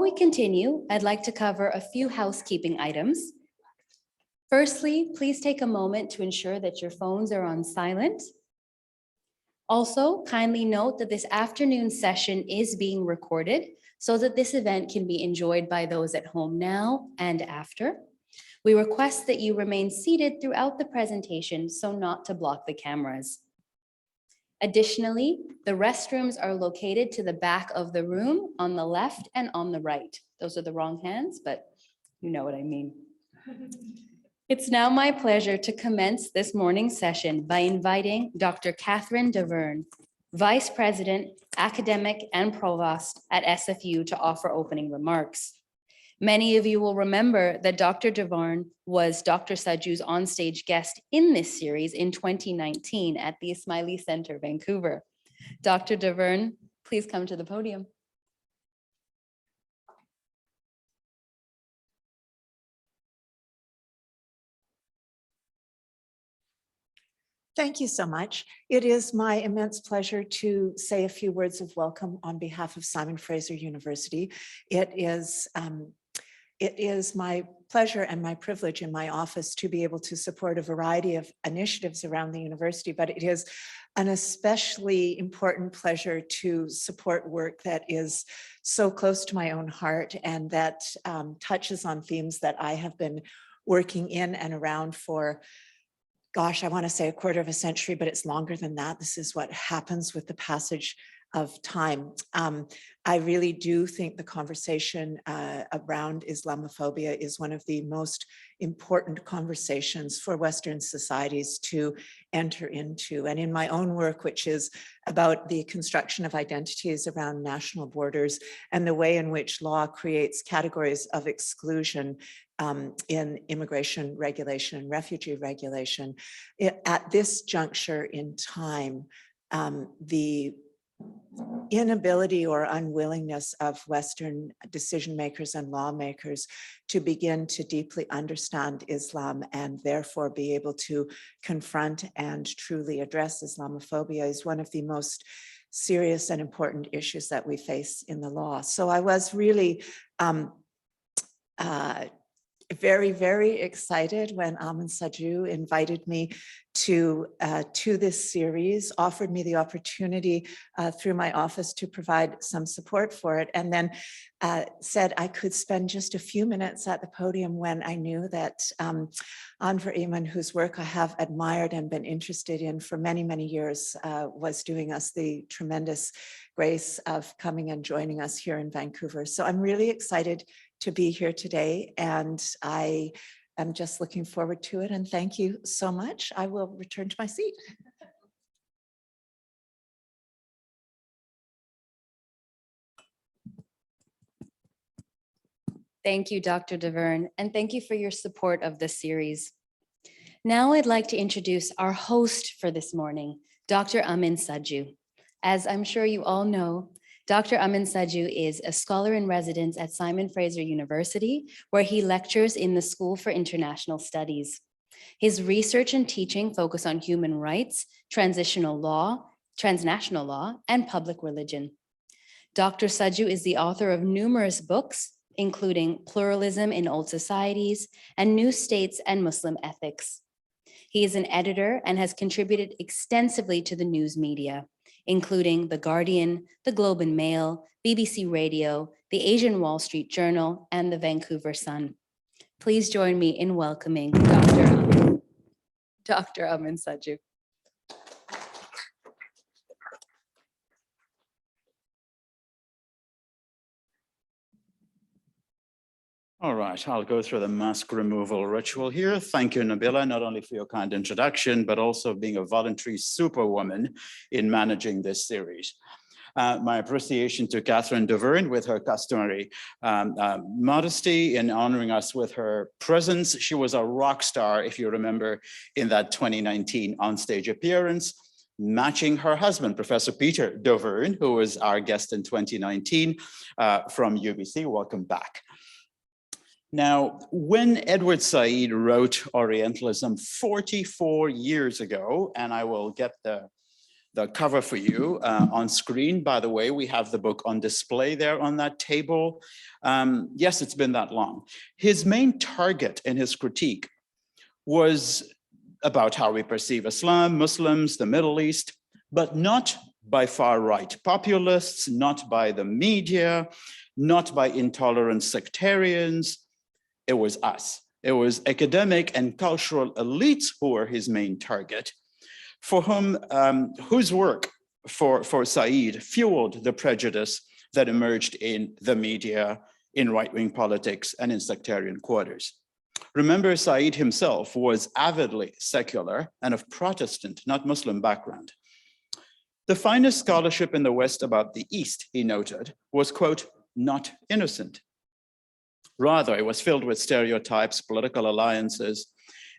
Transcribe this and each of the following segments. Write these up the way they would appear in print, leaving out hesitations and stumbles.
we continue, I'd like to cover a few housekeeping items. Firstly, please take a moment to ensure that your phones are on silent. Also, kindly note that this afternoon's session is being recorded so that this event can be enjoyed by those at home now and after. We request that you remain seated throughout the presentation so not to block the cameras. Additionally, the restrooms are located to the back of the room on the left and on the right. Those are the wrong hands, but you know what I mean. It's now my pleasure to commence this morning's session by inviting Dr. Catherine Deverne, Vice President, Academic and Provost at SFU, to offer opening remarks. Many of you will remember that Dr. Deverne was Dr. Sajoo's onstage guest in this series in 2019 at the Ismaili Centre, Vancouver. Dr. Deverne, please come to the podium. Thank you so much. It is my immense pleasure to say a few words of welcome on behalf of Simon Fraser University. It is my pleasure and my privilege in my office to be able to support a variety of initiatives around the university, but it is an especially important pleasure to support work that is so close to my own heart and that touches on themes that I have been working in and around for, gosh, I want to say a quarter of a century, but it's longer than that. This is what happens with the passage of time. I really do think the conversation around Islamophobia is one of the most important conversations for Western societies to enter into. And in my own work, which is about the construction of identities around national borders and the way in which law creates categories of exclusion in immigration regulation and refugee regulation, at this juncture in time, the inability or unwillingness of Western decision makers and lawmakers to begin to deeply understand Islam and therefore be able to confront and truly address Islamophobia is one of the most serious and important issues that we face in the law. So I was really very, very excited when Amyn Sajoo invited me to this series, offered me the opportunity through my office to provide some support for it, and then said I could spend just a few minutes at the podium when I knew that Anver Emon, whose work I have admired and been interested in for many, many years, was doing us the tremendous grace of coming and joining us here in Vancouver. So I'm really excited to be here today, and I am just looking forward to it. And thank you so much. I will return to my seat. Thank you, Dr. Deverne, and thank you for your support of this series. Now I'd like to introduce our host for this morning, Dr. Amyn Sajoo. As I'm sure you all know, Dr. Amyn Sajoo is a scholar in residence at Simon Fraser University, where he lectures in the School for International Studies. His research and teaching focus on human rights, transitional law, transnational law, and public religion. Dr. Sajoo is the author of numerous books, including Pluralism in Old Societies and New States and Muslim Ethics. He is an editor and has contributed extensively to the news media, including The Guardian, The Globe and Mail, BBC Radio, the Asian Wall Street Journal, and the Vancouver Sun. Please join me in welcoming Dr. Amyn Sajoo. All right, I'll go through the mask removal ritual here. Thank you, Nabila, not only for your kind introduction, but also being a voluntary superwoman in managing this series. My appreciation to Catherine Deverne with her customary modesty in honoring us with her presence. She was a rock star, if you remember, in that 2019 onstage appearance, matching her husband, Professor Peter Deverne, who was our guest in 2019 from UBC. Welcome back. Now, when Edward Said wrote Orientalism 44 years ago, and I will get the the cover for you on screen. By the way, we have the book on display there on that table. Yes, it's been that long. His main target in his critique was about how we perceive Islam, Muslims, the Middle East, but not by far-right populists, not by the media, not by intolerant sectarians. It was us. It was academic and cultural elites who were his main target, for whom, whose work for Said fueled the prejudice that emerged in the media, in right-wing politics, and in sectarian quarters. Remember, Said himself was avidly secular and of Protestant, not Muslim background. The finest scholarship in the West about the East, he noted, was, quote, not innocent. Rather, it was filled with stereotypes, political alliances,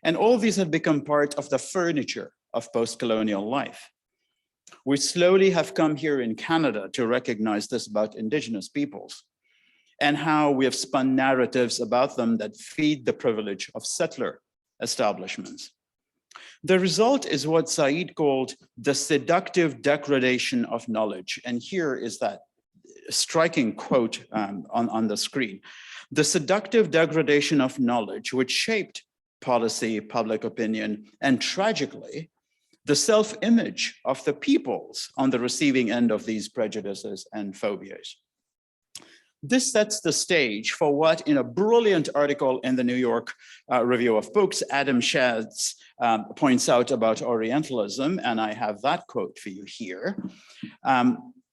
and all these have become part of the furniture of post-colonial life. We slowly have come here in Canada to recognize this about Indigenous peoples, and how we have spun narratives about them that feed the privilege of settler establishments. The result is what Said called the seductive degradation of knowledge. And here is that striking quote on the screen. The seductive degradation of knowledge, which shaped policy, public opinion, and tragically, the self-image of the peoples on the receiving end of these prejudices and phobias. This sets the stage for what, in a brilliant article in the New York Review of Books, Adam Schatz points out about Orientalism, and I have that quote for you here.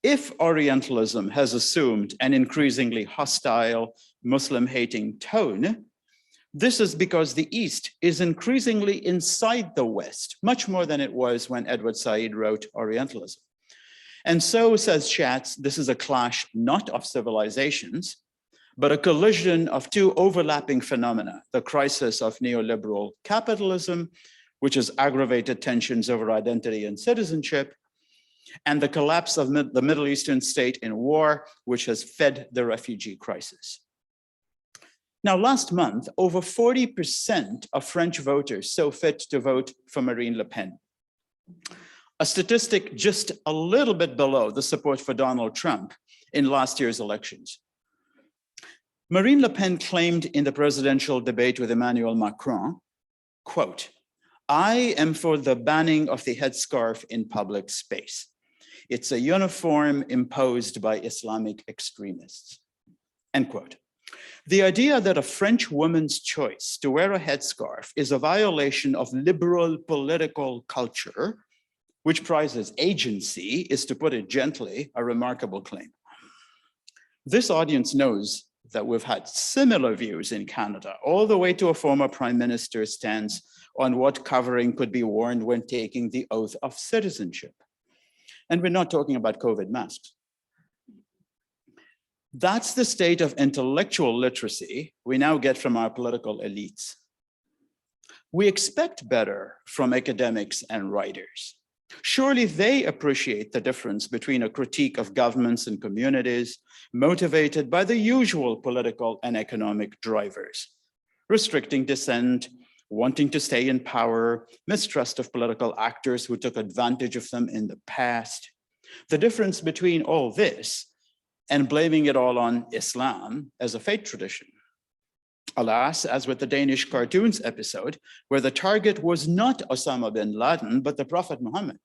If Orientalism has assumed an increasingly hostile, Muslim-hating tone, this is because the East is increasingly inside the West, much more than it was when Edward Said wrote Orientalism. And so, says Schatz, this is a clash not of civilizations, but a collision of two overlapping phenomena: the crisis of neoliberal capitalism, which has aggravated tensions over identity and citizenship, and the collapse of the Middle Eastern state in war, which has fed the refugee crisis. Now, last month, over 40% of French voters saw fit to vote for Marine Le Pen, a statistic just a little bit below the support for Donald Trump in last year's elections. Marine Le Pen claimed in the presidential debate with Emmanuel Macron, quote, "I am for the banning of the headscarf in public space. It's a uniform imposed by Islamic extremists," end quote. The idea that a French woman's choice to wear a headscarf is a violation of liberal political culture, which prizes agency, is, to put it gently, a remarkable claim. This audience knows that we've had similar views in Canada, all the way to a former prime minister's stance on what covering could be worn when taking the oath of citizenship. And we're not talking about COVID masks. That's the state of intellectual literacy we now get from our political elites. We expect better from academics and writers. Surely they appreciate the difference between a critique of governments and communities motivated by the usual political and economic drivers: restricting dissent, wanting to stay in power, mistrust of political actors who took advantage of them in the past. The difference between all this and blaming it all on Islam as a faith tradition. Alas, as with the Danish cartoons episode, where the target was not Osama bin Laden, but the Prophet Muhammad.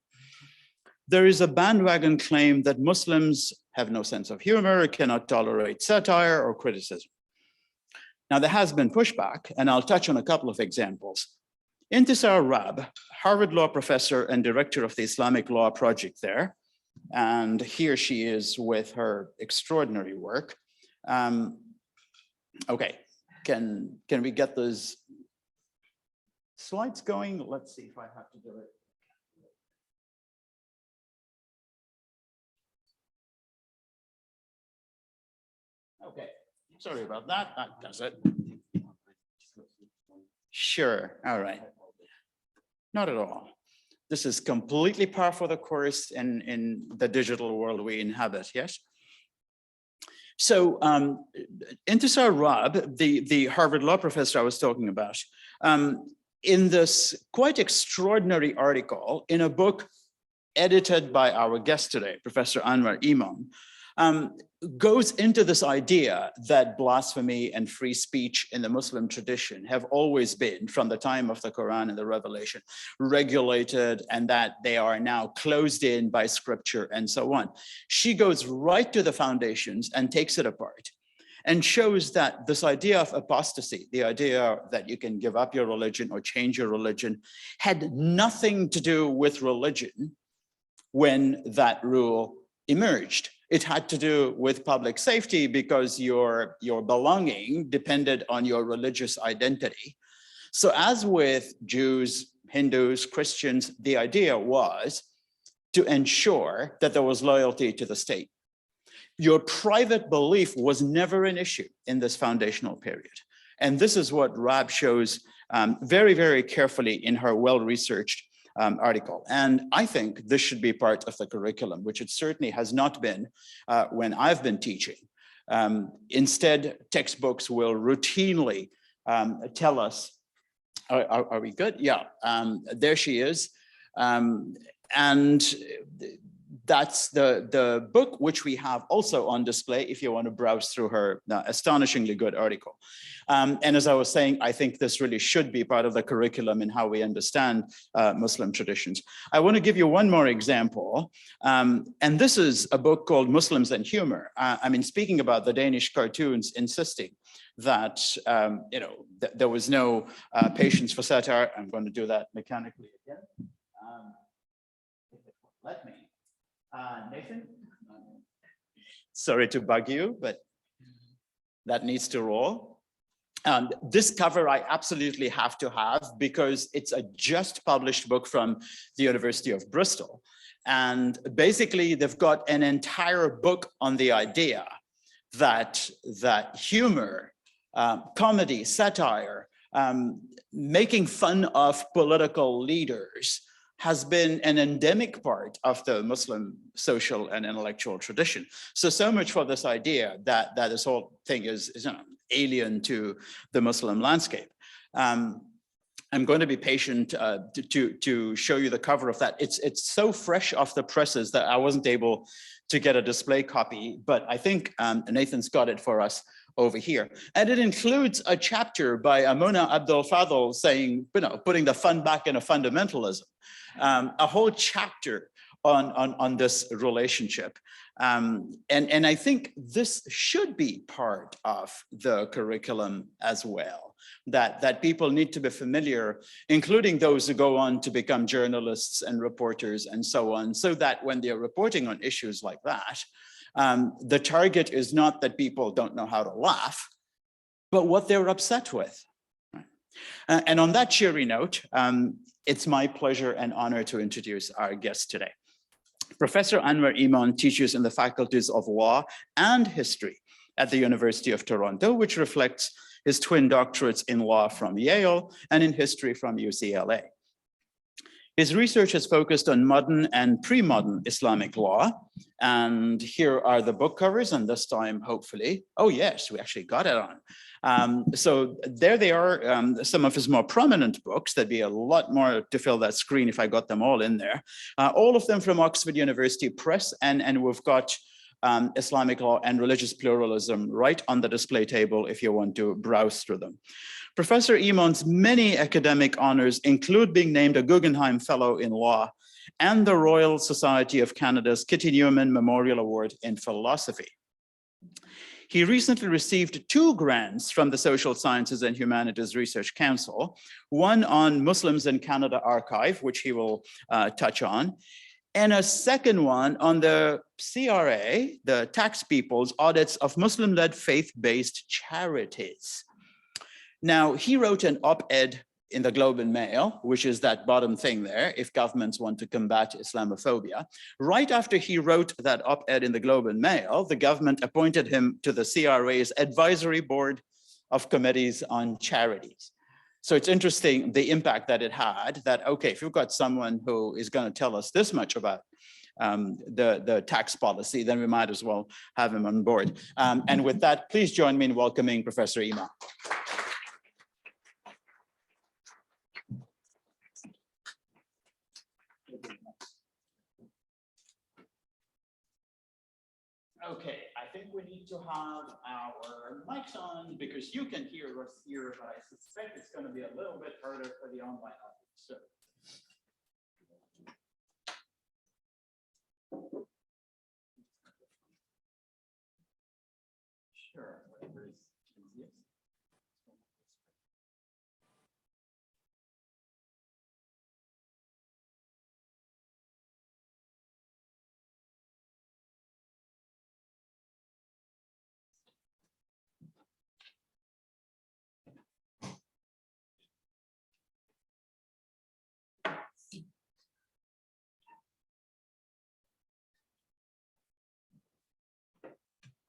There is a bandwagon claim that Muslims have no sense of humor, cannot tolerate satire or criticism. Now, there has been pushback, and I'll touch on a couple of examples. Intisar Rab, Harvard Law professor and director of the Islamic Law Project there, and here she is with her extraordinary work. Okay, can we get those slides going? Let's see if I have to do it. Okay, sorry about that. That does it. Sure, all right. Not at all. This is completely par for the course in the digital world we inhabit, yes? So Intisar Rab, the Harvard Law professor I was talking about, in this quite extraordinary article in a book edited by our guest today, Professor Anver Emon, goes into this idea that blasphemy and free speech in the Muslim tradition have always been, from the time of the Quran and the Revelation, regulated, and that they are now closed in by scripture and so on. She goes right to the foundations and takes it apart and shows that this idea of apostasy, the idea that you can give up your religion or change your religion, had nothing to do with religion when that rule emerged. It had to do with public safety because your belonging depended on your religious identity. So as with Jews, Hindus, Christians, the idea was to ensure that there was loyalty to the state. Your private belief was never an issue in this foundational period. And this is what Rab shows very, very carefully in her well-researched article. And I think this should be part of the curriculum, which it certainly has not been when I've been teaching. Instead, textbooks will routinely tell us, are we good? Yeah, there she is. And that's the book which we have also on display if you want to browse through her astonishingly good article. And as I was saying, I think this really should be part of the curriculum in how we understand Muslim traditions. I want to give you one more example. And this is a book called Muslims and Humor. I mean, speaking about the Danish cartoons insisting that, there was no patience for satire. I'm going to do that mechanically again. If it will let me. Nathan, sorry to bug you, but that needs to roll. This cover I absolutely have to have because it's a just published book from the University of Bristol. And basically they've got an entire book on the idea that humor, comedy, satire, making fun of political leaders has been an endemic part of the Muslim social and intellectual tradition. So much for this idea that this whole thing is alien to the Muslim landscape. I'm going to be patient to show you the cover of that. It's so fresh off the presses that I wasn't able to get a display copy, but I think Nathan's got it for us over here. And it includes a chapter by Amuna Abdul Fadl saying, putting the fun back into fundamentalism. A whole chapter on this relationship. And I think this should be part of the curriculum as well, that people need to be familiar, including those who go on to become journalists and reporters and so on, so that when they're reporting on issues like that, the target is not that people don't know how to laugh, but what they're upset with. And on that cheery note, it's my pleasure and honor to introduce our guest today. Professor Anver Emon teaches in the faculties of law and history at the University of Toronto, which reflects his twin doctorates in law from Yale and in history from UCLA. His research has focused on modern and pre-modern Islamic law. And here are the book covers, and this time, hopefully, oh yes, we actually got it on. So there they are, some of his more prominent books. There'd be a lot more to fill that screen if I got them all in there. All of them from Oxford University Press, and we've got Islamic law and religious pluralism right on the display table if you want to browse through them. Professor Emon's many academic honors include being named a Guggenheim Fellow in Law and the Royal Society of Canada's Kitty Newman Memorial Award in Philosophy. He recently received 2 grants from the Social Sciences and Humanities Research Council, one on Muslims in Canada Archive, which he will touch on, and a second one on the CRA, the Tax People's Audits of Muslim-led faith-based charities. Now, he wrote an op-ed in the Globe and Mail, which is that bottom thing there, if governments want to combat Islamophobia. Right after he wrote that op-ed in the Globe and Mail, the government appointed him to the CRA's Advisory Board of Committees on Charities. So it's interesting the impact that it had, that, okay, if you've got someone who is going to tell us this much about the tax policy, then we might as well have him on board. And with that, please join me in welcoming Professor Emon. Okay, I think we need to have our mics on because you can hear us here, but I suspect it's going to be a little bit harder for the online audience. So. Sure, whatever is easiest.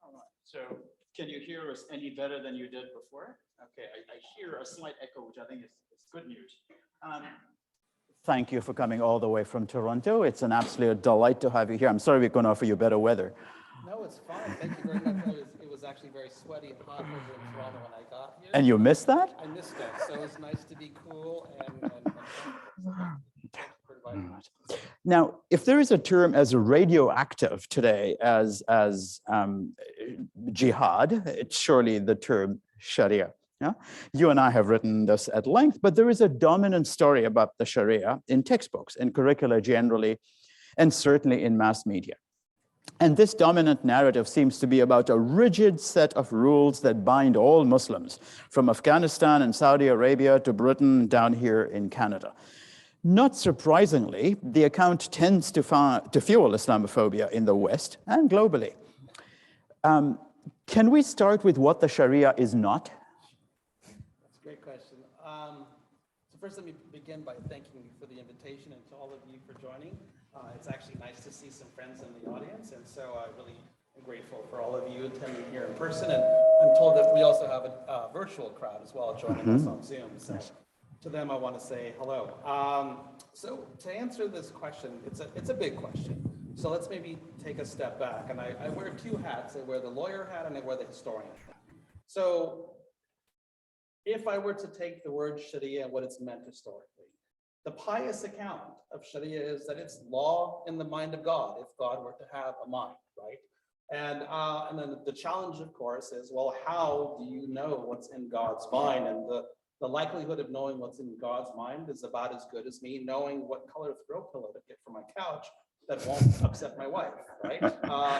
All right, so can you hear us any better than you did before? Okay, I hear a slight echo, which I think is good news. Thank you for coming all the way from Toronto. It's an absolute delight to have you here. I'm sorry we couldn't offer you better weather. No, it's fine. Thank you very much. It was actually very sweaty and hot over in Toronto when I got here. And you missed that? I missed it. So it's nice to be cool and thank you for inviting me. Now, if there is a term as radioactive today as jihad, it's surely the term Sharia. Yeah? You and I have written this at length, but there is a dominant story about the Sharia in textbooks, in curricula generally, and certainly in mass media. And this dominant narrative seems to be about a rigid set of rules that bind all Muslims, from Afghanistan and Saudi Arabia to Britain down here in Canada. Not surprisingly, the account tends to fuel Islamophobia in the West and globally. Can we start with what the Sharia is not? That's a great question. So first, let me begin by thanking you for the invitation and to all of you for joining. It's actually nice to see some friends in the audience, and so I really am grateful for all of you attending here in person. And I'm told that we also have a virtual crowd as well joining us on Zoom. So to them, I want to say hello. So to answer this question, it's a big question. So let's maybe take a step back. And I wear two hats. I wear the lawyer hat and I wear the historian hat. So if I were to take the word Sharia and what it's meant historically, the pious account of Sharia is that it's law in the mind of God, if God were to have a mind, right? And then the challenge, of course, is, well, how do you know what's in God's mind? And the likelihood of knowing what's in God's mind is about as good as me knowing what color throw pillow to get for my couch that won't upset my wife, right?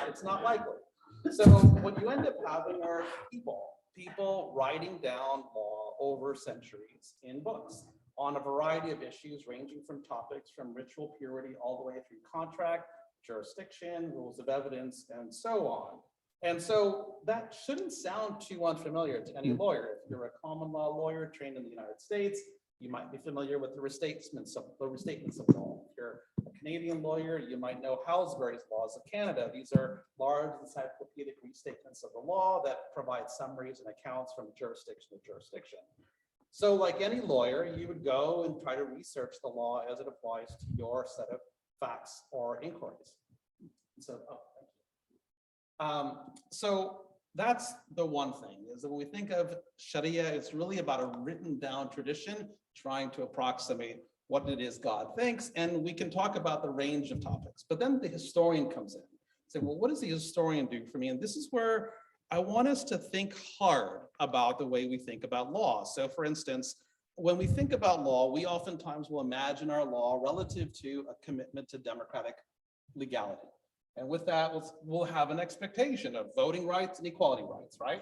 It's not likely. So what you end up having are people writing down law over centuries in books on a variety of issues ranging from topics from ritual purity all the way through contract, jurisdiction, rules of evidence, and so on. And so that shouldn't sound too unfamiliar to any lawyer. If you're a common law lawyer trained in the United States, you might be familiar with the restatements of law. If you're a Canadian lawyer, you might know Halsbury's Laws of Canada. These are large encyclopedic restatements of the law that provide summaries and accounts from jurisdiction to jurisdiction. So like any lawyer, you would go and try to research the law as it applies to your set of facts or inquiries. So, thank you. So that's the one thing, is that when we think of Sharia, it's really about a written down tradition trying to approximate what it is God thinks. And we can talk about the range of topics, but then the historian comes in. Say, well, what does the historian do for me? And this is where I want us to think hard about the way we think about law. So for instance, when we think about law, we oftentimes will imagine our law relative to a commitment to democratic legality. And with that, we'll have an expectation of voting rights and equality rights, right?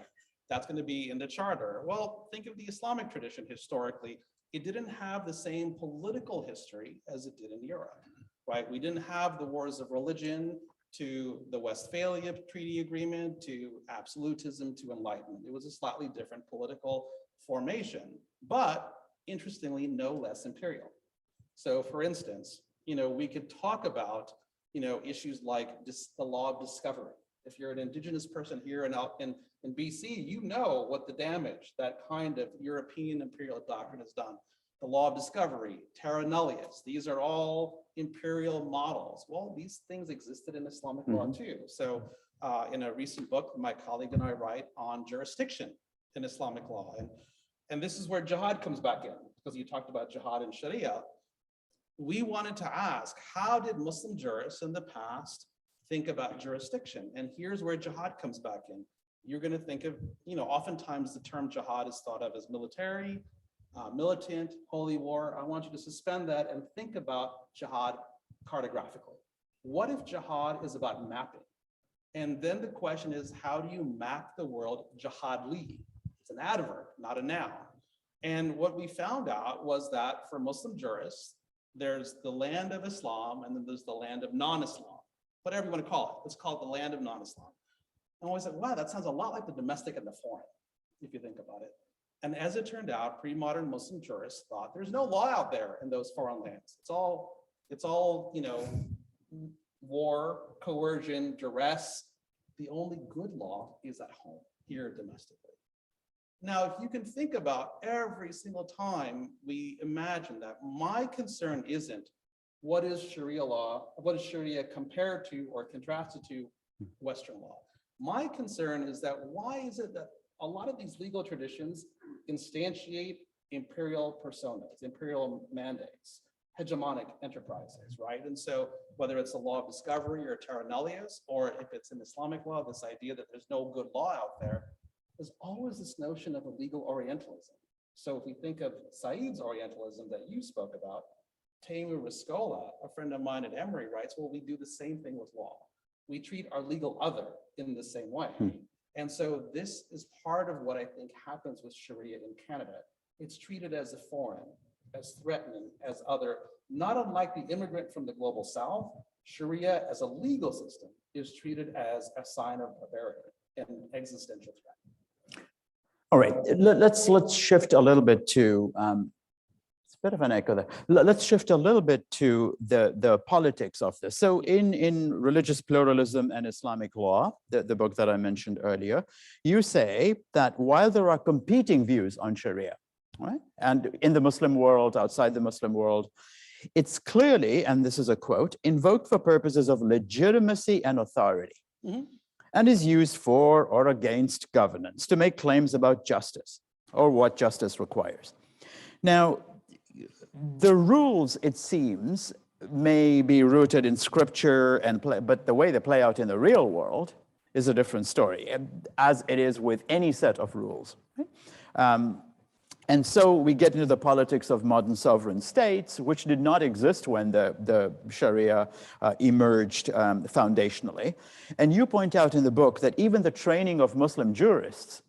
That's going to be in the charter. Well, think of the Islamic tradition historically. It didn't have the same political history as it did in Europe, right? We didn't have the wars of religion to the Westphalia Treaty Agreement, to absolutism, to enlightenment. It was a slightly different political formation, but interestingly, no less imperial. So for instance, we could talk about, issues like the law of discovery. If you're an indigenous person here and out in BC, you know what the damage that kind of European imperial doctrine has done. The law of discovery, terra nullius, these are all imperial models. Well, these things existed in Islamic law too. So in a recent book, my colleague and I write on jurisdiction in Islamic law. And this is where jihad comes back in, because you talked about jihad and Sharia. We wanted to ask, how did Muslim jurists in the past think about jurisdiction. And here's where jihad comes back in. You're going to think of, oftentimes the term jihad is thought of as military, militant, holy war. I want you to suspend that and think about jihad cartographically. What if jihad is about mapping? And then the question is, how do you map the world jihadly? It's an adverb, not a noun. And what we found out was that for Muslim jurists, there's the land of Islam, and then there's the land of non-Islam, whatever you want to call it. Let's call it the land of non-Islam. And we said, wow, that sounds a lot like the domestic and the foreign, if you think about it. And as it turned out, pre-modern Muslim jurists thought there's no law out there in those foreign lands. It's all, war, coercion, duress. The only good law is at home, here domestically. Now, if you can think about every single time we imagine that, my concern isn't what is Sharia law, what is Sharia compared to or contrasted to Western law. My concern is that why is it that a lot of these legal traditions instantiate imperial personas, imperial mandates, hegemonic enterprises, right? And so whether it's the law of discovery or terra nullius, or if it's in Islamic law, this idea that there's no good law out there, there's always this notion of a legal Orientalism. So if we think of Said's Orientalism that you spoke about, Taimur Riscola, a friend of mine at Emory, writes, well, we do the same thing with law. We treat our legal other in the same way. And so this is part of what I think happens with Sharia in Canada. It's treated as a foreign, as threatening, as other, not unlike the immigrant from the global South. Sharia as a legal system is treated as a sign of barbarity and existential threat. All right, let's shift a little bit to, it's a bit of an echo there. Let's shift a little bit to the politics of this. So in Religious Pluralism and Islamic Law, the book that I mentioned earlier, you say that while there are competing views on Sharia, right, and in the Muslim world, outside the Muslim world, it's clearly, and this is a quote, invoked for purposes of legitimacy and authority. And is used for or against governance to make claims about justice or what justice requires. Now, the rules, it seems, may be rooted in scripture but the way they play out in the real world is a different story, as it is with any set of rules. Right? And so we get into the politics of modern sovereign states, which did not exist when the Sharia emerged foundationally. And you point out in the book that even the training of Muslim jurists,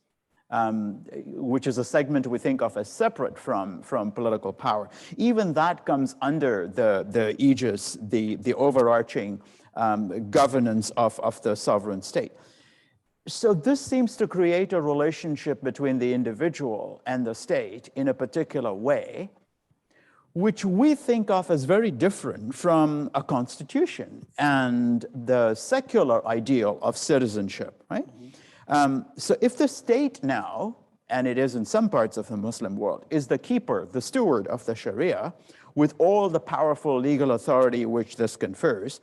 which is a segment we think of as separate from political power, even that comes under the aegis, the overarching governance of the sovereign state. So this seems to create a relationship between the individual and the state in a particular way, which we think of as very different from a constitution and the secular ideal of citizenship, right? So if the state now, and it is in some parts of the Muslim world, is the keeper, the steward of the Sharia, with all the powerful legal authority which this confers,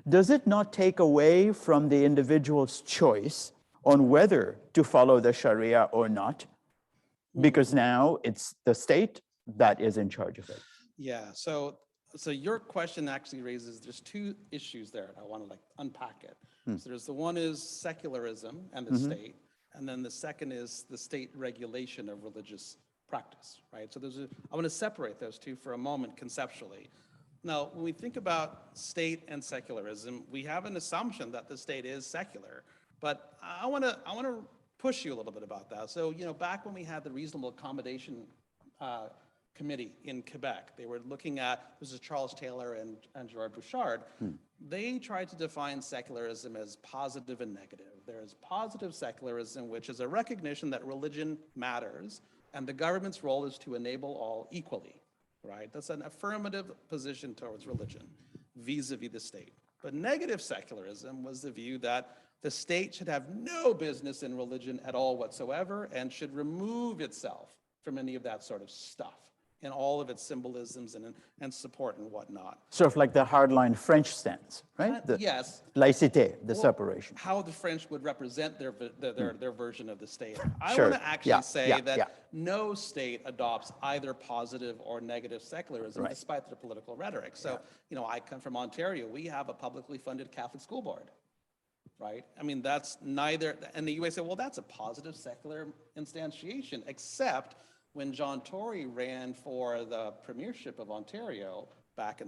does it not take away from the individual's choice on whether to follow the Sharia or not, because now it's the state that is in charge of it? Yeah, so your question actually raises, there's two issues there, and I want to unpack it. So there's the one is secularism and the state, and then the second is the state regulation of religious practice, right? So I want to separate those two for a moment conceptually. Now, when we think about state and secularism, we have an assumption that the state is secular. But I want to push you a little bit about that. So, back when we had the Reasonable Accommodation Committee in Quebec, they were looking at, this is Charles Taylor and Gerard Bouchard. They tried to define secularism as positive and negative. There is positive secularism, which is a recognition that religion matters, and the government's role is to enable all equally, right? That's an affirmative position towards religion, vis-a-vis the state. But negative secularism was the view that the state should have no business in religion at all whatsoever and should remove itself from any of that sort of stuff in all of its symbolisms and support and whatnot. Sort of like the hardline French stance, right? Yes. Laïcité, the separation. How the French would represent their version of the state. I Sure. want to actually say that yeah. no state adopts either positive or negative secularism, Right. despite their political rhetoric. So, I come from Ontario. We have a publicly funded Catholic school board. right? I mean, that's neither, and the UA said, well, that's a positive secular instantiation, except when John Tory ran for the premiership of Ontario back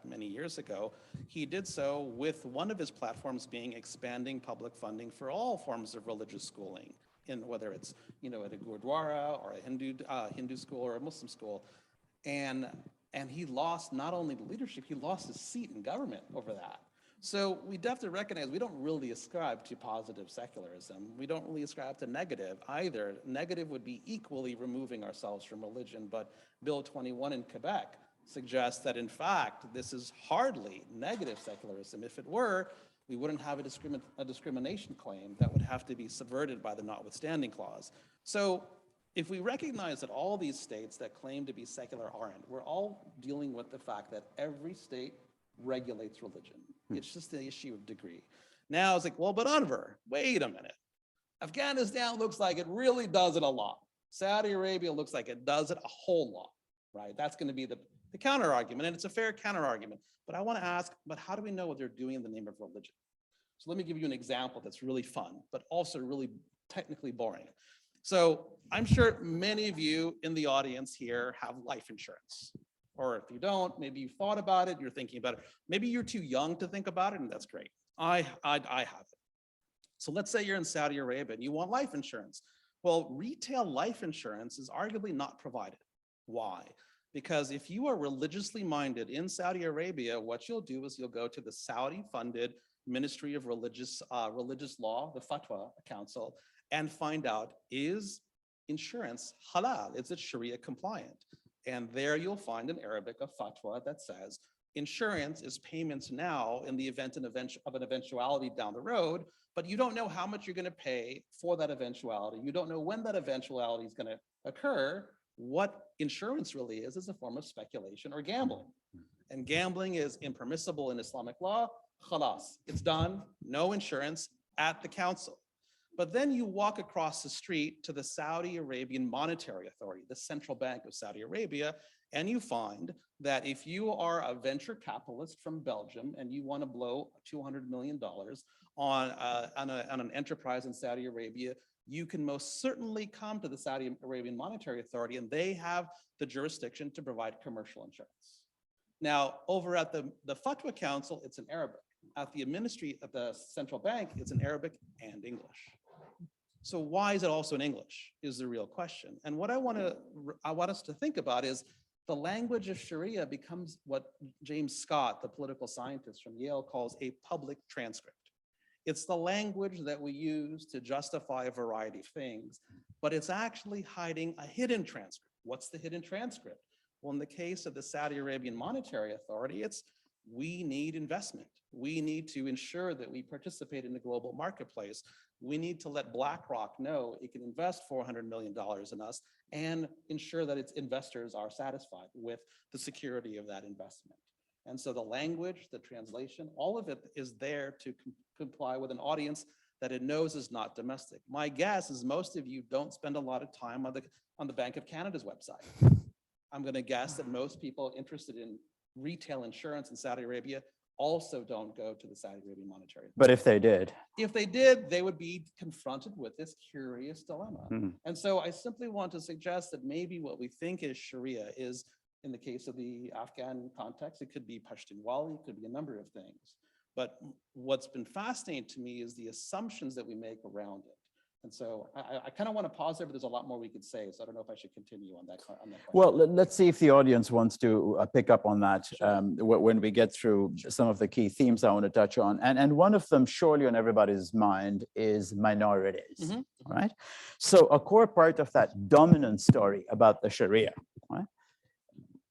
many years ago, he did so with one of his platforms being expanding public funding for all forms of religious schooling, in whether it's at a Gurdwara or a Hindu school or a Muslim school, and he lost not only the leadership, he lost his seat in government over that. So we have to recognize we don't really ascribe to positive secularism. We don't really ascribe to negative either. Negative would be equally removing ourselves from religion, but Bill 21 in Quebec suggests that in fact, this is hardly negative secularism. If it were, we wouldn't have a discrimination claim that would have to be subverted by the notwithstanding clause. So if we recognize that all these states that claim to be secular aren't, we're all dealing with the fact that every state regulates religion. It's just the issue of degree. Now it's like, well, but Anver, wait a minute. Afghanistan looks like it really does it a lot. Saudi Arabia looks like it does it a whole lot, right? That's going to be the counter argument, and it's a fair counter argument. But I want to ask, but how do we know what they're doing in the name of religion? So let me give you an example that's really fun, but also really technically boring. So I'm sure many of you in the audience here have life insurance. Or if you don't, maybe you've thought about it, you're thinking about it. Maybe you're too young to think about it, and that's great. I have it. So let's say you're in Saudi Arabia and you want life insurance. Well, retail life insurance is arguably not provided. Why? Because if you are religiously minded in Saudi Arabia, what you'll do is you'll go to the Saudi-funded Ministry of Religious Law, the Fatwa Council, and find out, is insurance halal? Is it Sharia compliant? And there you'll find in Arabic a fatwa that says insurance is payments now in the event of an eventuality down the road, but you don't know how much you're going to pay for that eventuality. You don't know when that eventuality is going to occur. What insurance really is a form of speculation or gambling. And gambling is impermissible in Islamic law. Khalas, it's done, no insurance at the council. But then you walk across the street to the Saudi Arabian Monetary Authority, the central bank of Saudi Arabia, and you find that if you are a venture capitalist from Belgium and you want to blow $200 million on an enterprise in Saudi Arabia, you can most certainly come to the Saudi Arabian Monetary Authority, and they have the jurisdiction to provide commercial insurance. Now, over at the Fatwa Council, it's in Arabic. At the ministry of the central bank, it's in Arabic and English. So why is it also in English is the real question. And what I want us to think about is the language of Sharia becomes what James Scott, the political scientist from Yale, calls a public transcript. It's the language that we use to justify a variety of things, but it's actually hiding a hidden transcript. What's the hidden transcript? Well, in the case of the Saudi Arabian Monetary Authority, it's we need investment. We need to ensure that we participate in the global marketplace. We need to let BlackRock know it can invest $400 million in us and ensure that its investors are satisfied with the security of that investment. And so the language, the translation, all of it is there to comply with an audience that it knows is not domestic. My guess is most of you don't spend a lot of time on the Bank of Canada's website. I'm going to guess that most people interested in retail insurance in Saudi Arabia also don't go to the Saudi Arabian Monetary Authority. But if they did? If they did, they would be confronted with this curious dilemma. Mm-hmm. And so I simply want to suggest that maybe what we think is Sharia is, in the case of the Afghan context, it could be Pashtunwali, it could be a number of things. But what's been fascinating to me is the assumptions that we make around it. And so I kind of want to pause there, but there's a lot more we could say. So I don't know if I should continue on that question. Well, let's see if the audience wants to pick up on that Sure. when we get through some of the key themes I want to touch on. And one of them surely on everybody's mind is minorities, Mhm. right? So a core part of that dominant story about the Sharia, right,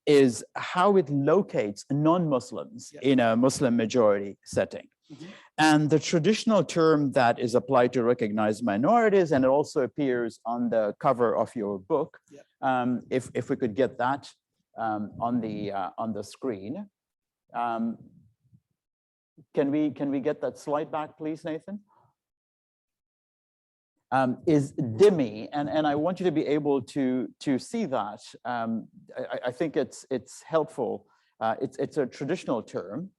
is how it locates non-Muslims Yes. in a Muslim majority setting. Mhm. And the traditional term that is applied to recognize minorities, and it also appears on the cover of your book. Yep. If we could get that on the screen. Can we get that slide back, please, Nathan? Is dhimmi, and I want you to be able to see that. I think it's helpful. It's a traditional term.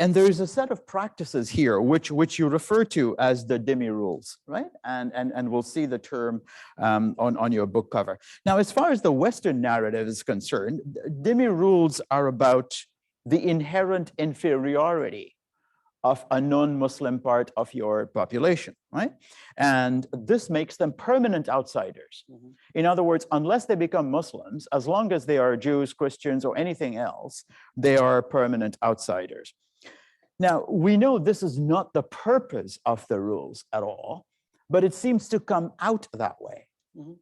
And there is a set of practices here, which you refer to as the dhimmi rules, right? And we'll see the term on your book cover. Now, as far as the Western narrative is concerned, dhimmi rules are about the inherent inferiority of a non-Muslim part of your population, right? And this makes them permanent outsiders. Mhm. In other words, unless they become Muslims, as long as they are Jews, Christians, or anything else, they are permanent outsiders. Now, we know this is not the purpose of the rules at all, but it seems to come out that way. Mhm.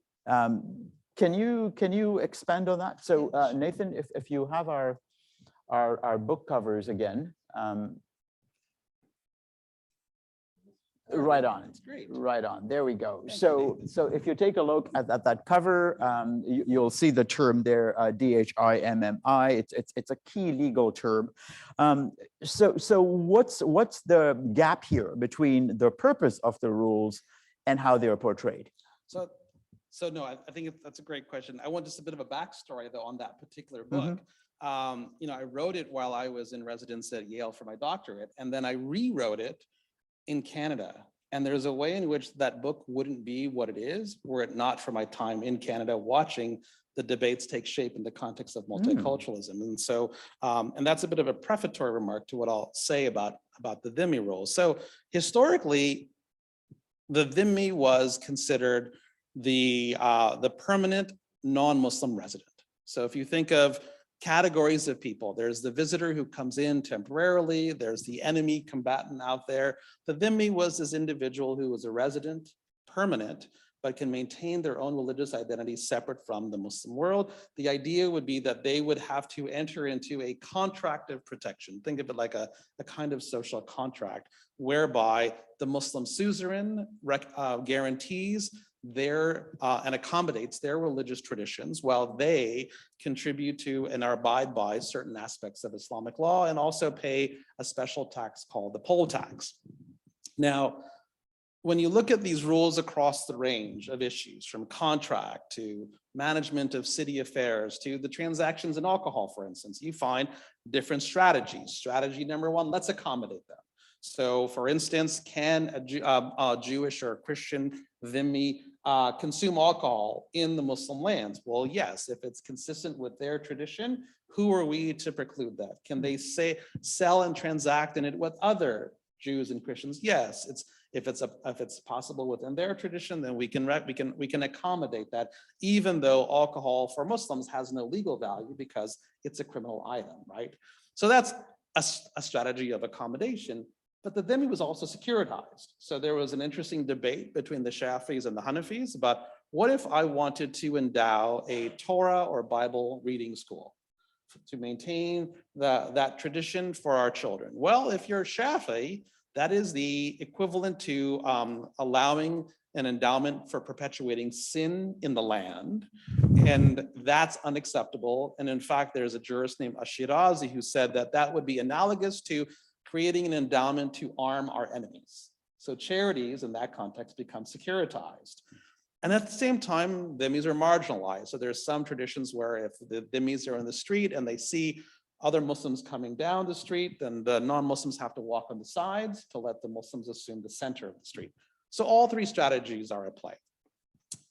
Can you expand on that? So Nathan, if you have our book covers again. Right on. That's great. Right on. There we go. Thank you, So if you take a look at that cover, you'll see the term there, DHIMMI. It's a key legal term. So what's the gap here between the purpose of the rules and how they are portrayed? So no, I think that's a great question. I want just a bit of a backstory though on that particular book. I wrote it while I was in residence at Yale for my doctorate, and then I rewrote it in Canada. And there's a way in which that book wouldn't be what it is were it not for my time in Canada watching the debates take shape in the context of multiculturalism. And so, and that's a bit of a prefatory remark to what I'll say about the dhimmi rules. So historically, the dhimmi was considered the permanent non-Muslim resident. So if you think of categories of people, there's the visitor who comes in temporarily, there's the enemy combatant out there. The dhimmi was this individual who was a resident, permanent, but can maintain their own religious identity separate from the Muslim world. The idea would be that they would have to enter into a contract of protection. Think of it like a kind of social contract whereby the Muslim suzerain guarantees their and accommodates their religious traditions while they contribute to and abide by certain aspects of Islamic law and also pay a special tax called the poll tax. Now, when you look at these rules across the range of issues from contract to management of city affairs to the transactions in alcohol, for instance, you find different strategies. Strategy number one, let's accommodate them. So for instance, can a Jewish or Christian dhimmi consume alcohol in the Muslim lands? Well, yes, if it's consistent with their tradition, who are we to preclude that? Can they say sell and transact in it with other Jews and Christians? Yes, if it's possible within their tradition, then we can accommodate that, even though alcohol for Muslims has no legal value because it's a criminal item, right? So that's a strategy of accommodation. But the dhimmi was also securitized. So there was an interesting debate between the Shafis and the Hanafis about what if I wanted to endow a Torah or Bible reading school to maintain that tradition for our children? Well, if you're Shafi, that is the equivalent to allowing an endowment for perpetuating sin in the land. And that's unacceptable. And in fact, there's a jurist named Ashirazi who said that that would be analogous to creating an endowment to arm our enemies. So charities in that context become securitized. And at the same time, dhimmis are marginalized. So there's some traditions where if the dhimmis are in the street and they see other Muslims coming down the street, then the non-Muslims have to walk on the sides to let the Muslims assume the center of the street. So all three strategies are at play.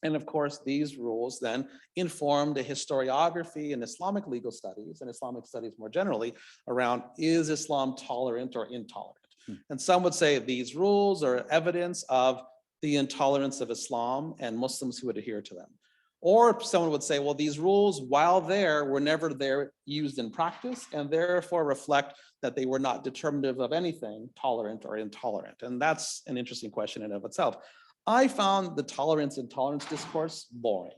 And of course, these rules then inform the historiography and Islamic legal studies and Islamic studies more generally around, is Islam tolerant or intolerant? And some would say these rules are evidence of the intolerance of Islam and Muslims who would adhere to them. Or someone would say, well, these rules, while there, were never there used in practice and therefore reflect that they were not determinative of anything tolerant or intolerant. And that's an interesting question in and of itself. I found the tolerance and intolerance discourse boring.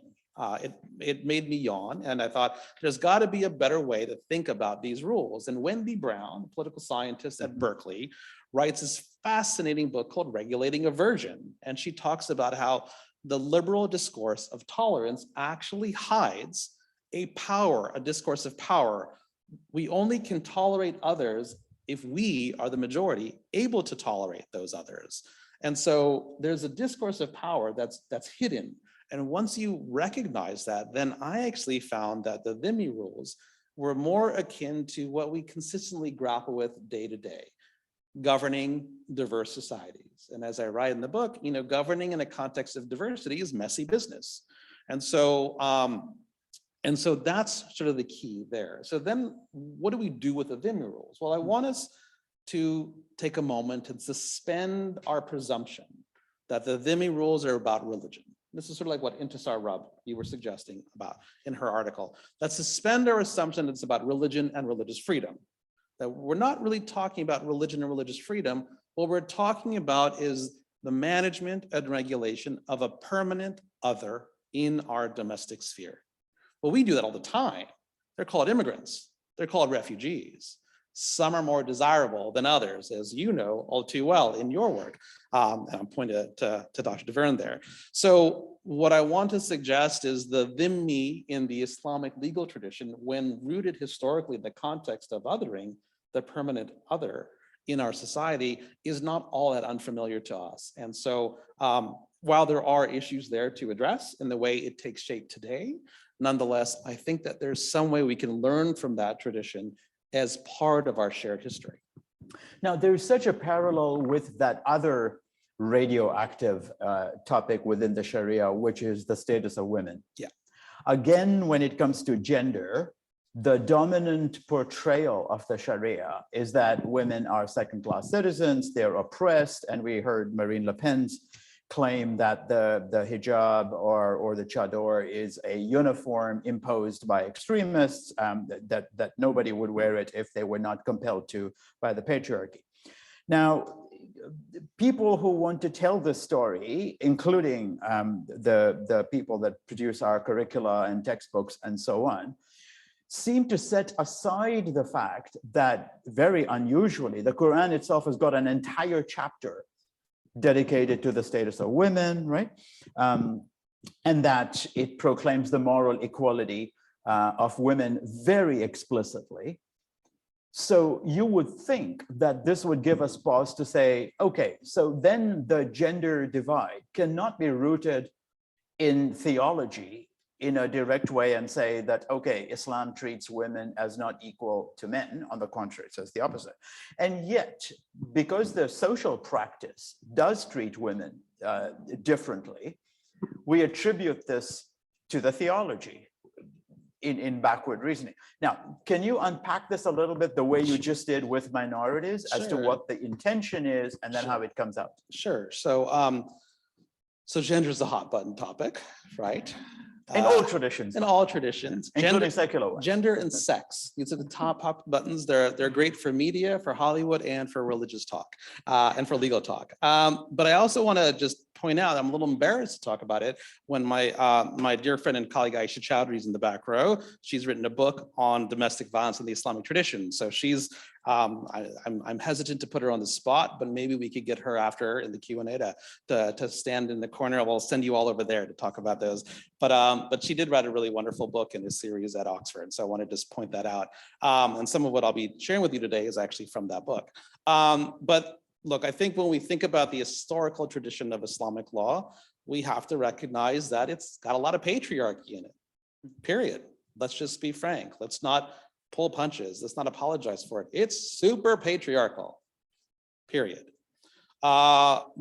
It made me yawn, and I thought there's got to be a better way to think about these rules. And Wendy Brown, a political scientist at Berkeley, writes this fascinating book called Regulating Aversion. And she talks about how the liberal discourse of tolerance actually hides a discourse of power. We only can tolerate others if we are the majority able to tolerate those others. And so there's a discourse of power that's hidden. And once you recognize that, then I actually found that the dhimmi rules were more akin to what we consistently grapple with day to day, governing diverse societies. And as I write in the book, governing in a context of diversity is messy business. And so that's sort of the key there. So then what do we do with the Vimy rules? Well, I want us to take a moment and suspend our presumption that the Vimy rules are about religion. This is sort of like what Intisar Rub you were suggesting about in her article. Let's suspend our assumption that it's about religion and religious freedom. That we're not really talking about religion and religious freedom. What we're talking about is the management and regulation of a permanent other in our domestic sphere. Well, we do that all the time. They're called immigrants. They're called refugees. Some are more desirable than others, as you know all too well in your work. And I'm pointing to Dr. DeVerne there. So what I want to suggest is the dhimmi in the Islamic legal tradition, when rooted historically in the context of othering, the permanent other in our society, is not all that unfamiliar to us. And so while there are issues there to address in the way it takes shape today, nonetheless, I think that there's some way we can learn from that tradition as part of our shared history. Now, there's such a parallel with that other radioactive topic within the Sharia, which is the status of women. Yeah. Again, when it comes to gender, the dominant portrayal of the Sharia is that women are second-class citizens, they're oppressed, and we heard Marine Le Pen's claim that the hijab or the chador is a uniform imposed by extremists, that nobody would wear it if they were not compelled to by the patriarchy. Now, people who want to tell this story, including the people that produce our curricula and textbooks and so on, seem to set aside the fact that, very unusually, the Quran itself has got an entire chapter dedicated to the status of women, right? And that it proclaims the moral equality of women very explicitly. So you would think that this would give us pause to say, okay, so then the gender divide cannot be rooted in theology in a direct way and say that, okay, Islam treats women as not equal to men. On the contrary, it says the opposite. And yet, because the social practice does treat women differently, we attribute this to the theology in backward reasoning. Now, can you unpack this a little bit the way you just did with minorities as to what the intention is and then how it comes out? Sure. So gender is a hot button topic, right? In all traditions. In all traditions. Including secular ones. Gender and sex. These are the top hot buttons. They're great for media, for Hollywood, and for religious talk, and for legal talk. But I also want to just point out, I'm a little embarrassed to talk about it when my dear friend and colleague Aisha Chowdhury is in the back row. She's written a book on domestic violence in the Islamic tradition. So she's, I'm hesitant to put her on the spot, but maybe we could get her after in the Q&A to stand in the corner. We'll send you all over there to talk about those. But she did write a really wonderful book in this series at Oxford. So I want to just point that out. And some of what I'll be sharing with you today is actually from that book. But look, I think when we think about the historical tradition of Islamic law, we have to recognize that it's got a lot of patriarchy in it, period. Let's just be frank. Let's not pull punches. Let's not apologize for it. It's super patriarchal, period. But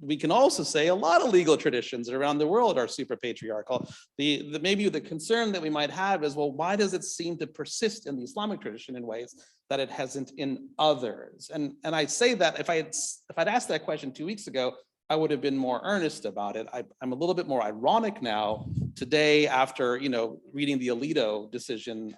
we can also say a lot of legal traditions around the world are super patriarchal. Maybe the concern that we might have is, well, why does it seem to persist in the Islamic tradition in ways that it hasn't in others? And I say that if I'd asked that question 2 weeks ago, I would have been more earnest about it. I'm a little bit more ironic now today after reading the Alito decision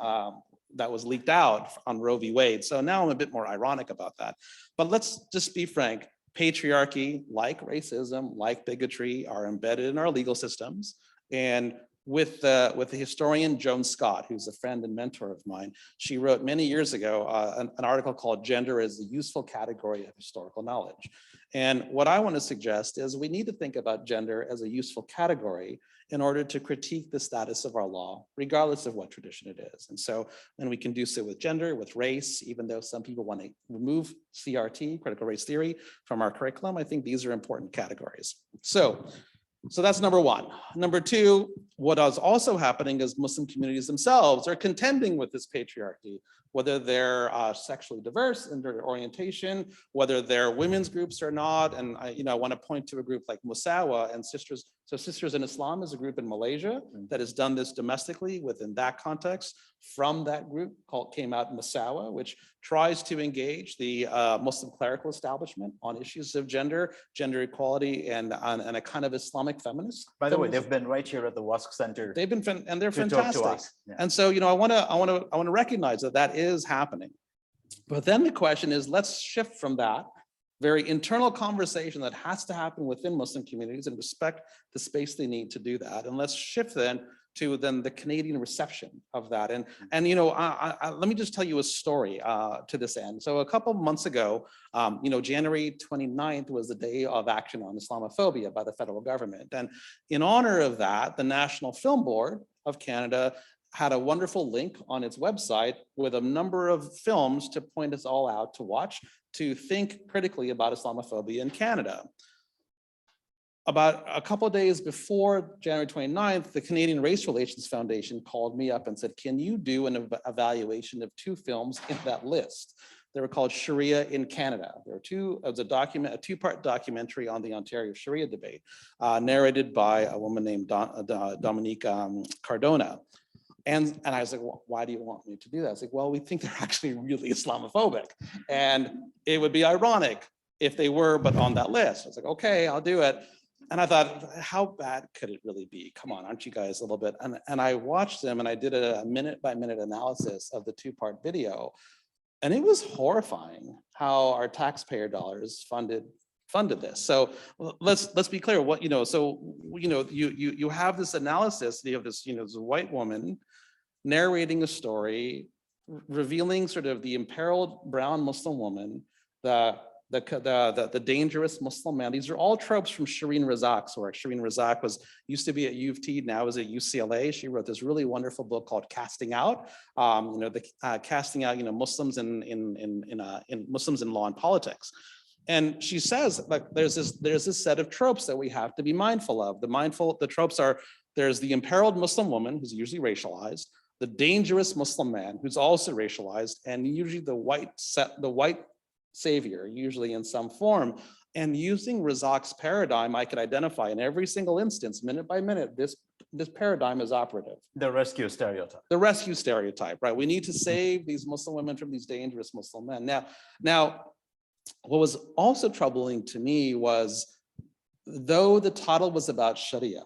that was leaked out on Roe v. Wade. So now I'm a bit more ironic about that. But let's just be frank. Patriarchy, like racism, like bigotry, are embedded in our legal systems. And with the historian Joan Scott, who's a friend and mentor of mine, she wrote many years ago an article called "Gender as a Useful Category of Historical Knowledge." And what I want to suggest is we need to think about gender as a useful category in order to critique the status of our law, regardless of what tradition it is. And so, and we can do so with gender, with race, even though some people want to remove CRT, critical race theory, from our curriculum. I think these are important categories. So that's number one. Number two, what is also happening is Muslim communities themselves are contending with this patriarchy, whether they're sexually diverse in their orientation, whether they're women's groups or not. And I want to point to a group like Musawa and Sisters. So Sisters in Islam is a group in Malaysia that has done this domestically within that context. From that group came out Musawa, which tries to engage the Muslim clerical establishment on issues of gender equality, and a kind of Islamic feminist. By the way, they've been right here at the WASC Center. They've been, and they're to talk to fantastic. us. Yeah. And so, I want to recognize that is happening. But then the question is, let's shift from that very internal conversation that has to happen within Muslim communities and respect the space they need to do that. And let's shift then to the Canadian reception of that. And let me just tell you a story to this end. So a couple months ago, January 29th was the day of action on Islamophobia by the federal government. And in honor of that, the National Film Board of Canada had a wonderful link on its website with a number of films to point us all out to watch, to think critically about Islamophobia in Canada. About a couple of days before January 29th, the Canadian Race Relations Foundation called me up and said, can you do an evaluation of 2 films in that list? They were called Sharia in Canada. There were a 2-part documentary on the Ontario Sharia debate, narrated by a woman named Dominique Cardona. And I was like, well, why do you want me to do that? I was like, well, we think they're actually really Islamophobic. And it would be ironic if they were, but on that list. I was like, okay, I'll do it. And I thought, how bad could it really be? Come on, aren't you guys a little bit? And I watched them and I did a minute-by-minute analysis of the 2-part video. And it was horrifying how our taxpayer dollars funded this. So let's be clear. You have this analysis. You have this this white woman narrating a story, revealing sort of the imperiled brown Muslim woman, the dangerous Muslim man. These are all tropes from Shireen Razak's work. Shireen Razak used to be at U of T, now is at UCLA. She wrote this really wonderful book called Casting Out. Casting out Muslims in Muslims in law and politics. And she says, like, there's this set of tropes that we have to be mindful of. The tropes are, there's the imperiled Muslim woman who's usually racialized, the dangerous Muslim man who's also racialized, and usually the white savior, usually in some form. And using Razak's paradigm, I could identify in every single instance, minute by minute, this paradigm is operative. The rescue stereotype. The rescue stereotype, right? We need to save these Muslim women from these dangerous Muslim men. Now, what was also troubling to me was, though the title was about Sharia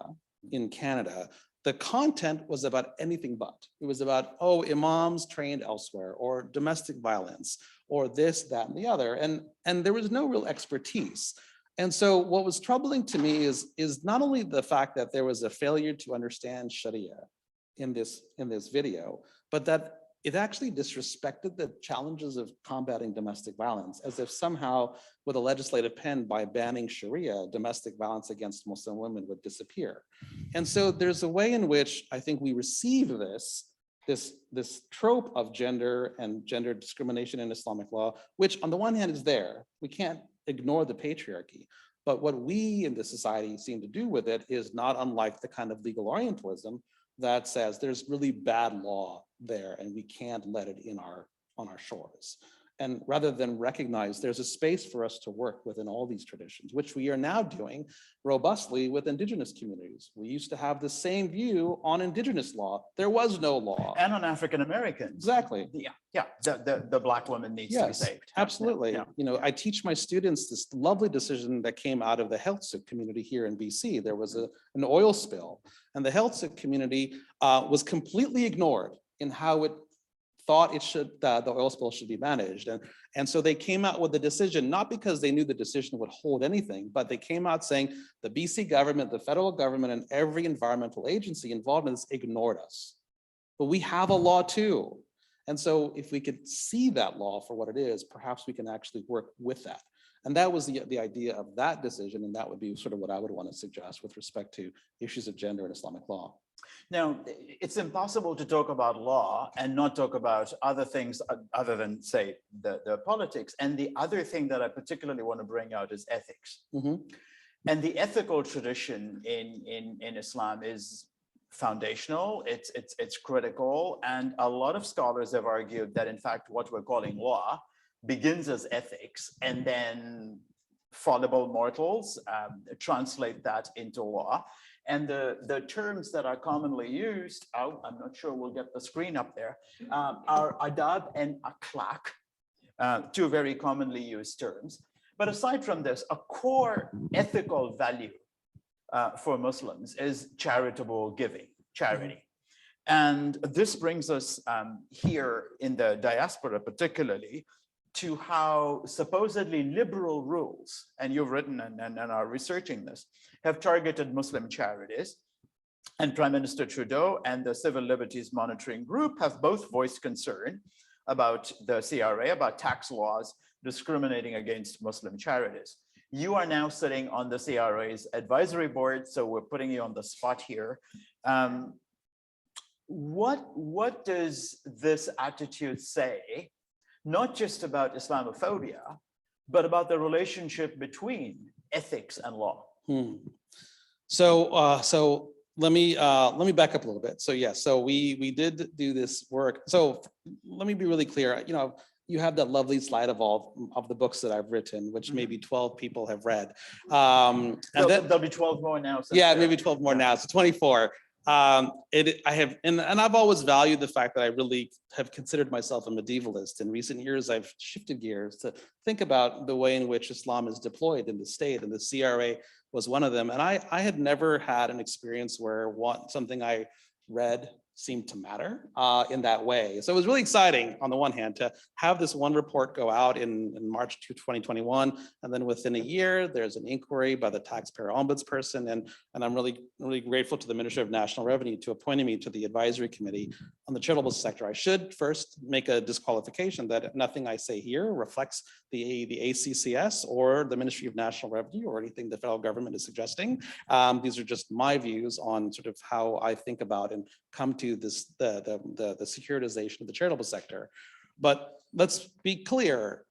in Canada, the content was about anything but. It was about, imams trained elsewhere, or domestic violence, or this, that, and the other. And there was no real expertise. And so what was troubling to me is not only the fact that there was a failure to understand Sharia in this video, but that it actually disrespected the challenges of combating domestic violence, as if somehow with a legislative pen, by banning Sharia, domestic violence against Muslim women would disappear. And so there's a way in which I think we receive this trope of gender and gender discrimination in Islamic law, which on the one hand is there. We can't ignore the patriarchy. But what we in this society seem to do with it is not unlike the kind of legal Orientalism that says there's really bad law there and we can't let it in on our shores. And rather than recognize there's a space for us to work within all these traditions, which we are now doing robustly with Indigenous communities. We used to have the same view on Indigenous law. There was no law. And on African Americans. Exactly. Yeah. The Black woman needs to be saved. Absolutely. Yeah. I teach my students this lovely decision that came out of the health community here in BC. There was an oil spill, and the health community was completely ignored in how it thought the oil spill should be managed. And so they came out with the decision, not because they knew the decision would hold anything, but they came out saying the BC government, the federal government, and every environmental agency involved in this ignored us. But we have a law too. And so if we could see that law for what it is, perhaps we can actually work with that. And that was the idea of that decision. And that would be sort of what I would want to suggest with respect to issues of gender in Islamic law. Now, it's impossible to talk about law and not talk about other things other than, say, the politics. And the other thing that I particularly want to bring out is ethics. Mm-hmm. And the ethical tradition in Islam is foundational, it's critical, and a lot of scholars have argued that in fact what we're calling law begins as ethics, and then fallible mortals translate that into law. And the terms that are commonly used, I'm not sure we'll get the screen up there, are adab and akhlaq, two very commonly used terms. But aside from this, a core ethical value for Muslims is charitable giving, charity. And this brings us here in the diaspora particularly to how supposedly liberal rules, and you've written and are researching this, have targeted Muslim charities. And Prime Minister Trudeau and the Civil Liberties Monitoring Group have both voiced concern about the CRA, about tax laws discriminating against Muslim charities. You are now sitting on the CRA's advisory board, so we're putting you on the spot here. What does this attitude say, not just about Islamophobia, but about the relationship between ethics and law? So let me back up a little bit. So yes, so we did do this work. So let me be really clear. You know, you have that lovely slide of all of the books that I've written, which maybe 12 people have read. And there'll be 12 more now. Yeah, maybe 12 more now. So 24. I have, and I've always valued the fact that I really have considered myself a medievalist. In recent years, I've shifted gears to think about the way in which Islam is deployed in the state, and the CRA was one of them. And I had never had an experience where something I read seemed to matter in that way. So it was really exciting on the one hand to have this one report go out in March 2021, and then within a year there's an inquiry by the taxpayer ombudsperson, and I'm really grateful to the Ministry of National Revenue to appointing me to the advisory committee on the charitable sector. I should first make a disqualification that nothing I say here reflects the ACCS or the Ministry of National Revenue or anything the federal government is suggesting. These are just my views on sort of how I think about and come to this the securitization of the charitable sector. But let's be clear.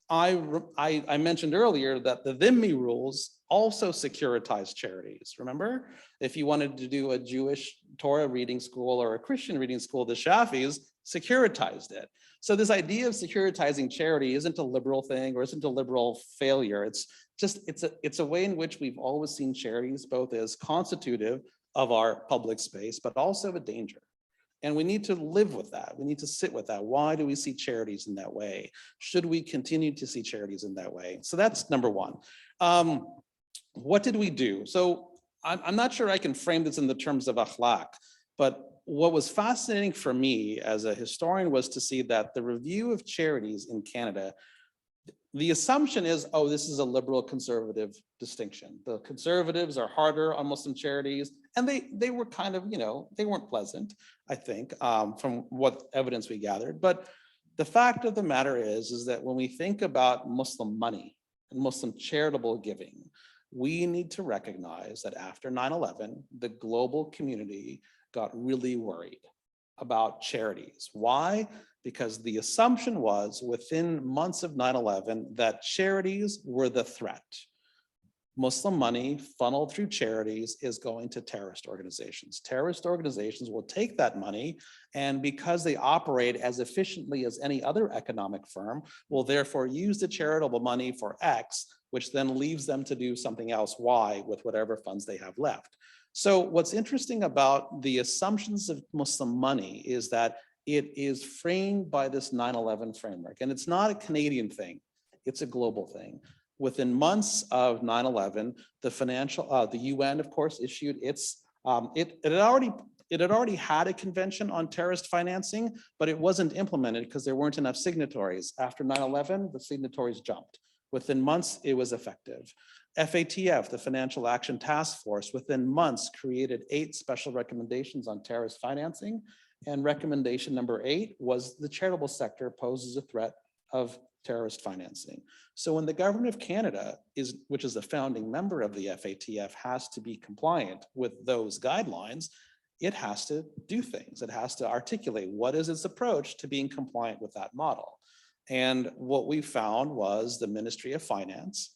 I mentioned earlier that the Dhimmi rules also securitize charities. Remember, if you wanted to do a Jewish Torah reading school or a Christian reading school, the Shafis securitized it. So this idea of securitizing charity isn't a liberal thing or isn't a liberal failure. It's just it's a way in which we've always seen charities both as constitutive of our public space, but also a danger. And we need to live with that. We need to sit with that. Why do we see charities in that way? Should we continue to see charities in that way? So that's number one. What did we do? So I'm not sure I can frame this in the terms of akhlaq, but what was fascinating for me as a historian was to see that the review of charities in Canada, the assumption is, oh, this is a liberal conservative distinction. The conservatives are harder on Muslim charities, and they were kind of, you know, they weren't pleasant, I think, from what evidence we gathered. But the fact of the matter is that when we think about Muslim money and Muslim charitable giving, we need to recognize that after 9/11, the global community got really worried about charities. Why? Because the assumption was within months of 9/11 that charities were the threat. Muslim money funneled through charities is going to terrorist organizations. Terrorist organizations will take that money, and because they operate as efficiently as any other economic firm, will therefore use the charitable money for X, which then leaves them to do something else, Y, with whatever funds they have left. So what's interesting about the assumptions of Muslim money is that it is framed by this 9/11 framework. And it's not a Canadian thing, it's a global thing. Within months of 9/11, the UN, of course, issued its, it had already had a convention on terrorist financing, but it wasn't implemented because there weren't enough signatories. After 9/11, the signatories jumped. Within months, it was effective. FATF, the Financial Action Task Force, within months created 8 special recommendations on terrorist financing. And recommendation number 8 was the charitable sector poses a threat of terrorist financing. So when the government of Canada, which is a founding member of the FATF, has to be compliant with those guidelines, it has to do things. It has to articulate what is its approach to being compliant with that model. And what we found was the Ministry of Finance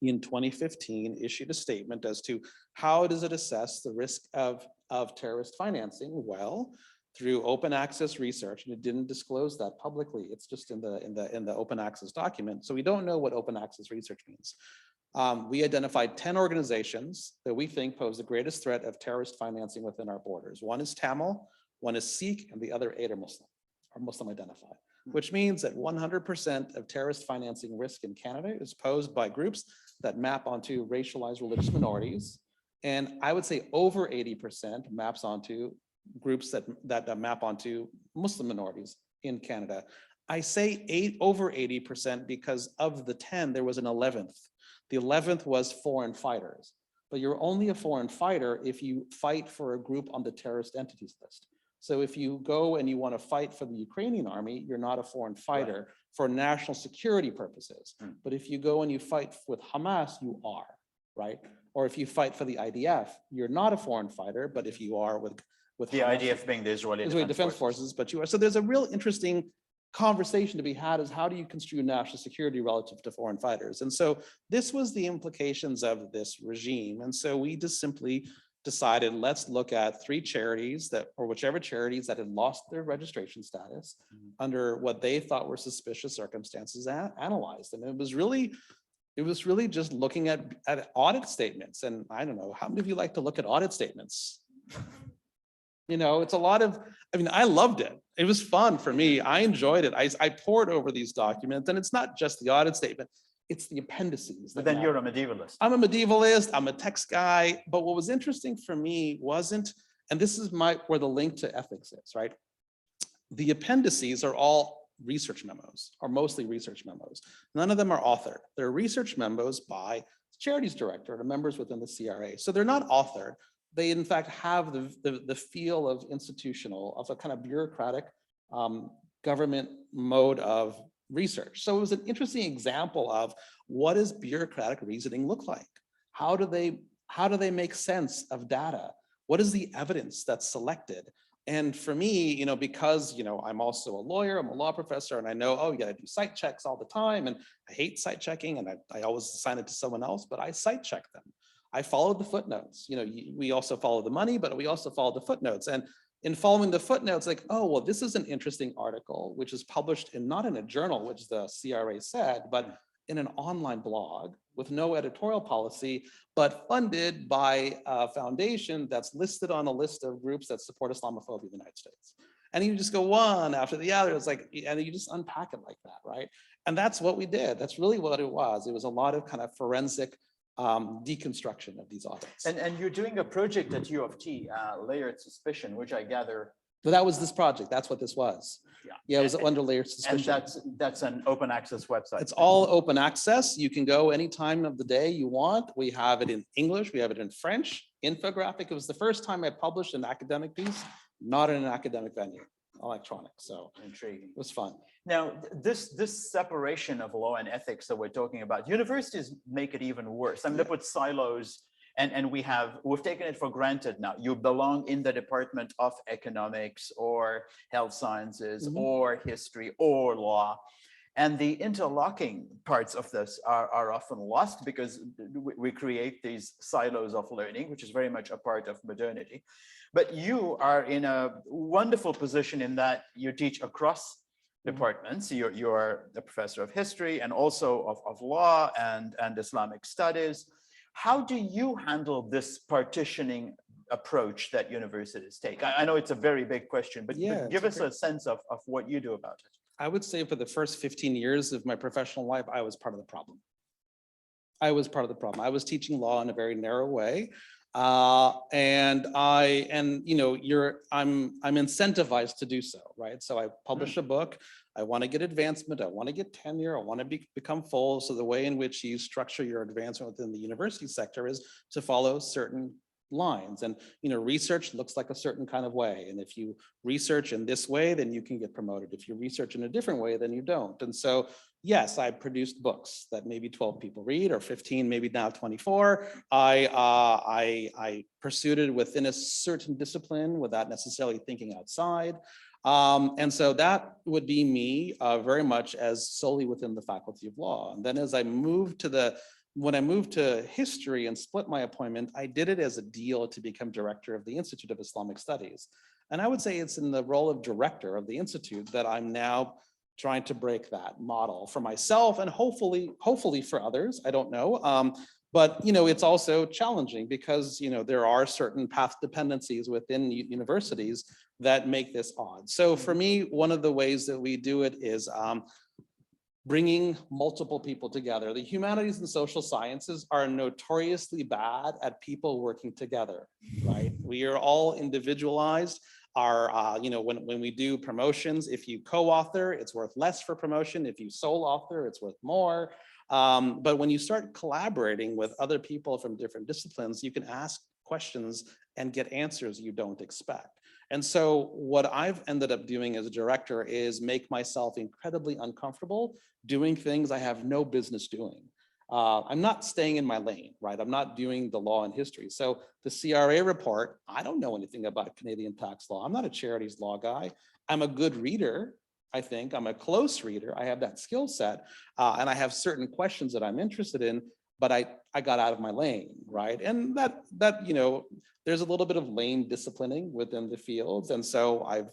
in 2015 issued a statement as to how does it assess the risk of terrorist financing? Well, through open access research, and it didn't disclose that publicly. It's just in the open access document. So we don't know what open access research means. We identified 10 organizations that we think pose the greatest threat of terrorist financing within our borders. One is Tamil, one is Sikh, and the other 8 are Muslim, or Muslim identified, which means that 100% of terrorist financing risk in Canada is posed by groups that map onto racialized religious minorities. And I would say over 80% maps onto groups that map onto Muslim minorities in Canada. I say over 80% because of the 10, there was an 11th. The 11th was foreign fighters, but you're only a foreign fighter if you fight for a group on the terrorist entities list. So if you go and you want to fight for the Ukrainian army, you're not a foreign fighter for national security purposes. But if you go and you fight with Hamas, you are, right? Or if you fight for the IDF, you're not a foreign fighter, but if you are with The Hamas, IDF being the Israeli Defense Forces, but you are. So there's a real interesting conversation to be had is how do you construe national security relative to foreign fighters? And so this was the implications of this regime. And so we just simply decided, let's look at 3 charities or whichever charities that had lost their registration status under what they thought were suspicious circumstances, analyzed. And it was really just looking at audit statements. And I don't know, how many of you like to look at audit statements? You know, it's a lot of, I mean, I loved it. It was fun for me. I enjoyed it. I poured over these documents, and it's not just the audit statement, it's the appendices. But then you're a medievalist. I'm a medievalist, I'm a text guy, but what was interesting for me wasn't, and this is where the link to ethics is, right? The appendices are all research memos, or mostly research memos. None of them are authored. They're research memos by the charities director or members within the CRA. So they're not authored. They in fact have the feel of a kind of bureaucratic government mode of research. So it was an interesting example of what does bureaucratic reasoning look like? How do they make sense of data? What is the evidence that's selected? And for me, you know, because, you know, I'm also a lawyer, I'm a law professor, and I know, oh, you got to do site checks all the time. And I hate site checking, and I always assign it to someone else, but I site check them. I followed the footnotes. You know, we also follow the money, but we also follow the footnotes. And in following the footnotes, like, oh, well, this is an interesting article, which is published not in a journal, which the CRA said, but in an online blog with no editorial policy, but funded by a foundation that's listed on a list of groups that support Islamophobia in the United States. And you just go one after the other. It's like, and you just unpack it like that, right? And that's what we did. That's really what it was. It was a lot of kind of forensic deconstruction of these audits. And you're doing a project at U of T, Layered Suspicion, which I gather. So that was this project. That's what this was. Yeah, it was under Layered Suspicion. And that's an open access website. It's all open access. You can go any time of the day you want. We have it in English. We have it in French, infographic. It was the first time I published an academic piece, not in an academic venue, electronic. So intriguing. It was fun. Now, this separation of law and ethics that we're talking about, universities make it even worse. I mean, they put silos, and we've taken it for granted now. You belong in the Department of Economics or Health Sciences or History or Law. And the interlocking parts of this are often lost because we create these silos of learning, which is very much a part of modernity. But you are in a wonderful position in that you teach across departments. You're a professor of history and also of law and Islamic studies. How do you handle this partitioning approach that universities take? I know it's a very big question, but give us a sense of what you do about it. I would say for the first 15 years of my professional life, I was part of the problem. I was teaching law in a very narrow way. And you know, I'm incentivized to do so, right? So I publish a book, I want to get advancement, I want to get tenure, I want to become full. So the way in which you structure your advancement within the university sector is to follow certain lines. And, you know, research looks like a certain kind of way. And if you research in this way, then you can get promoted. If you research in a different way, then you don't. And so, yes, I produced books that maybe 12 people read, or 15, maybe now 24. I pursued it within a certain discipline without necessarily thinking outside. And so that would be me very much as solely within the Faculty of Law. And then as I moved to the When I moved to history and split my appointment, I did it as a deal to become director of the Institute of Islamic Studies. And I would say it's in the role of director of the Institute that I'm now trying to break that model for myself and hopefully for others. I don't know. But it's also challenging because there are certain path dependencies within universities that make this odd. So for me, one of the ways that we do it is bringing multiple people together. The humanities and social sciences are notoriously bad at people working together, right? We are all individualized. When we do promotions, if you co-author, it's worth less for promotion. If you sole author, it's worth more. But when you start collaborating with other people from different disciplines, you can ask questions and get answers you don't expect. And so what I've ended up doing as a director is make myself incredibly uncomfortable doing things I have no business doing. I'm not staying in my lane, right? I'm not doing the law and history. So the CRA report, I don't know anything about Canadian tax law. I'm not a charities law guy. I'm a good reader. I think I'm a close reader. I have that skill set and I have certain questions that I'm interested in, but I got out of my lane, right? And that there's a little bit of lane disciplining within the fields. And so I'm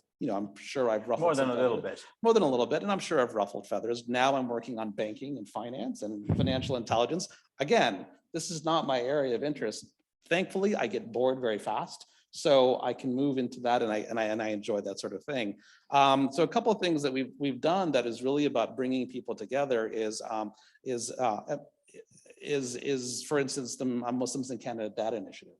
sure I've ruffled More than some a little feathers. bit. More than a little bit. And I'm sure I've ruffled feathers. Now I'm working on banking and finance and financial intelligence. Again, this is not my area of interest. Thankfully, I get bored very fast. So I can move into that and I enjoy that sort of thing. So a couple of things that we've done that is really about bringing people together is for instance, the Muslims in Canada Data Initiative.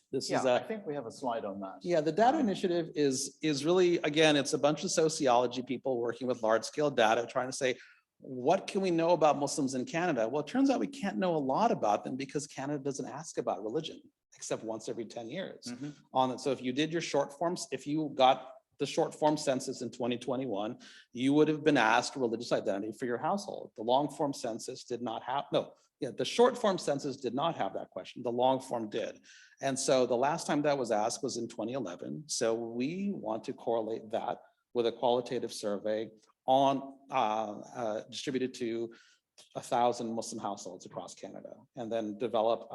This is I think we have a slide on that. Yeah, the data initiative is really, again, it's a bunch of sociology people working with large scale data, trying to say, what can we know about Muslims in Canada? Well, it turns out we can't know a lot about them because Canada doesn't ask about religion except once every 10 years. On it. So if you did your short forms, if you got the short form census in 2021, you would have been asked religious identity for your household. The long form census did not have, the short form census did not have that question. The long form did. And so the last time that was asked was in 2011. So we want to correlate that with a qualitative survey on distributed to 1,000 Muslim households across Canada, and then develop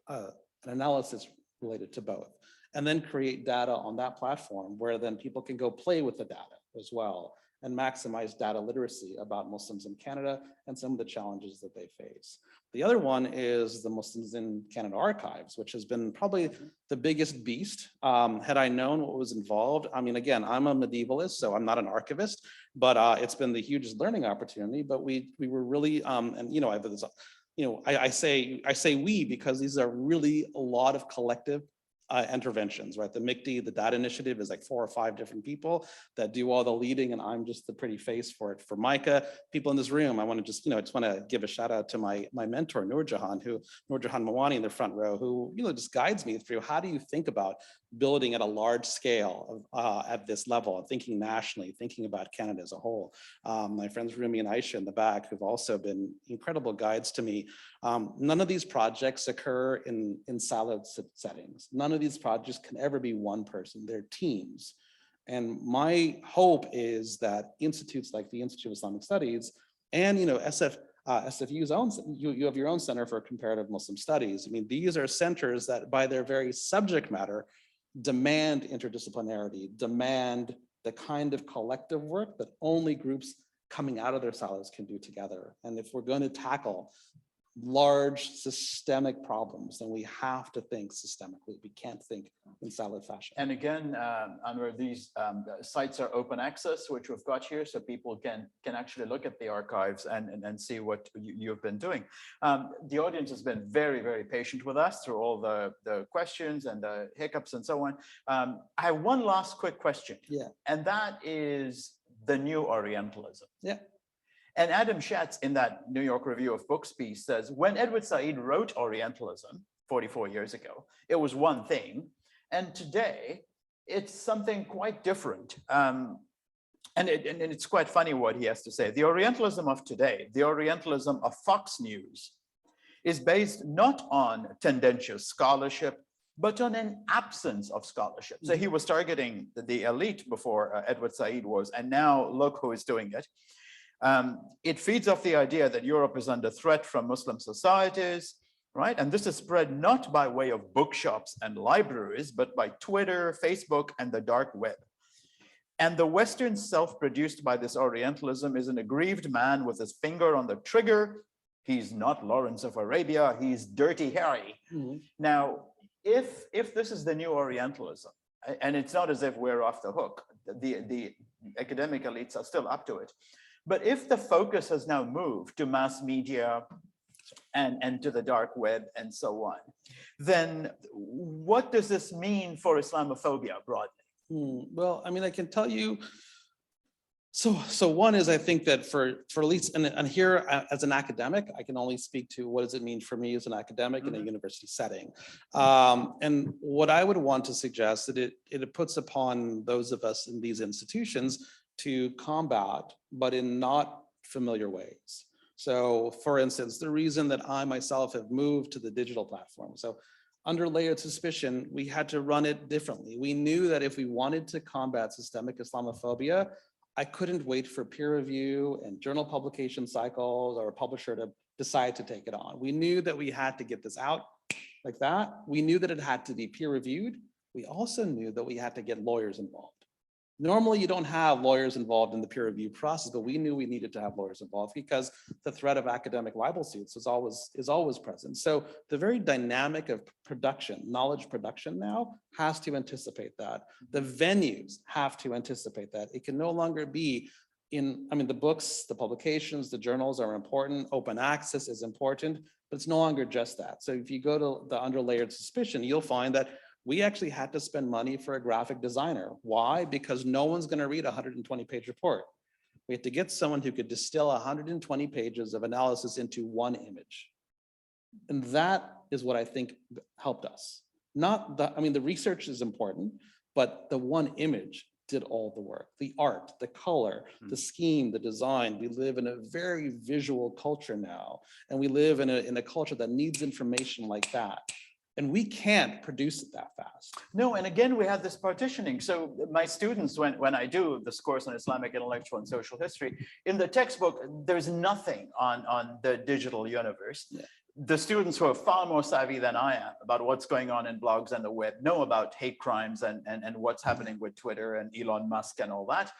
an analysis related to both, and then create data on that platform where then people can go play with the data as well and maximize data literacy about Muslims in Canada and some of the challenges that they face. The other one is the Muslims in Canada Archives, which has been probably the biggest beast. Had I known what was involved, I mean, again, I'm a medievalist, so I'm not an archivist, but it's been the hugest learning opportunity. But we were really, I say we because these are really a lot of collective interventions, right? The MICD, the data initiative is like 4 or 5 different people that do all the leading, and I'm just the pretty face for it. For Micah, people in this room, I want to just want to give a shout out to my mentor, Nurjahan Mawani in the front row, who just guides me through how do you think about building at a large scale at this level, and thinking nationally, thinking about Canada as a whole. My friends Rumi and Aisha in the back, who've also been incredible guides to me. None of these projects occur in siloed settings. None of these projects can ever be one person, they're teams. And my hope is that institutes like the Institute of Islamic Studies and SFU's own, you have your own Center for Comparative Muslim Studies. I mean, these are centers that by their very subject matter demand interdisciplinarity, demand the kind of collective work that only groups coming out of their silos can do together. And if we're going to tackle large systemic problems, then we have to think systemically. We can't think in siloed fashion. And again, Anver, these sites are open access, which we've got here, so people can actually look at the archives and see what you've been doing. The audience has been very, very patient with us through all the questions and the hiccups and so on. I have one last quick question. Yeah. And that is the new Orientalism. Yeah. And Adam Schatz, in that New York Review of Books piece, says, when Edward Said wrote Orientalism 44 years ago, it was one thing. And today, it's something quite different. And it's quite funny what he has to say. The Orientalism of today, the Orientalism of Fox News, is based not on tendentious scholarship, but on an absence of scholarship. So he was targeting the elite before Edward Said was, and now look who is doing it. It feeds off the idea that Europe is under threat from Muslim societies, right? And this is spread not by way of bookshops and libraries, but by Twitter, Facebook, and the dark web. And the Western self produced by this Orientalism is an aggrieved man with his finger on the trigger. He's not Lawrence of Arabia, he's Dirty Harry. Mhm. Now, if this is the new Orientalism, and it's not as if we're off the hook, the academic elites are still up to it. But if the focus has now moved to mass media and to the dark web and so on, then what does this mean for Islamophobia broadly? Well, I mean, I can tell you, so one is, I think that for at least, and here as an academic, I can only speak to what does it mean for me as an academic in a university setting. And what I would want to suggest that it puts upon those of us in these institutions to combat, but in not familiar ways. So for instance, the reason that I myself have moved to the digital platform. So under layered suspicion, we had to run it differently. We knew that if we wanted to combat systemic Islamophobia, I couldn't wait for peer review and journal publication cycles or a publisher to decide to take it on. We knew that we had to get this out like that. We knew that it had to be peer reviewed. We also knew that we had to get lawyers involved. Normally, you don't have lawyers involved in the peer review process, but we knew we needed to have lawyers involved because the threat of academic libel suits is always present. So the very dynamic of production, knowledge production now has to anticipate that. The venues have to anticipate that. It can no longer be the books, the publications, the journals are important. Open access is important, but it's no longer just that. So if you go to the under layered suspicion, you'll find that we actually had to spend money for a graphic designer. Why? Because no one's going to read a 120-page report. We had to get someone who could distill 120 pages of analysis into one image. And that is what I think helped us. The research is important, but the one image did all the work. The art, the color, the scheme, the design. We live in a very visual culture now, and we live in a culture that needs information like that. And we can't produce it that fast. No, and again, we have this partitioning. So my students, when I do this course on Islamic intellectual and social history, in the textbook, there's nothing on the digital universe. Yeah. The students who are far more savvy than I am about what's going on in blogs and the web know about hate crimes and what's happening with Twitter and Elon Musk and all that.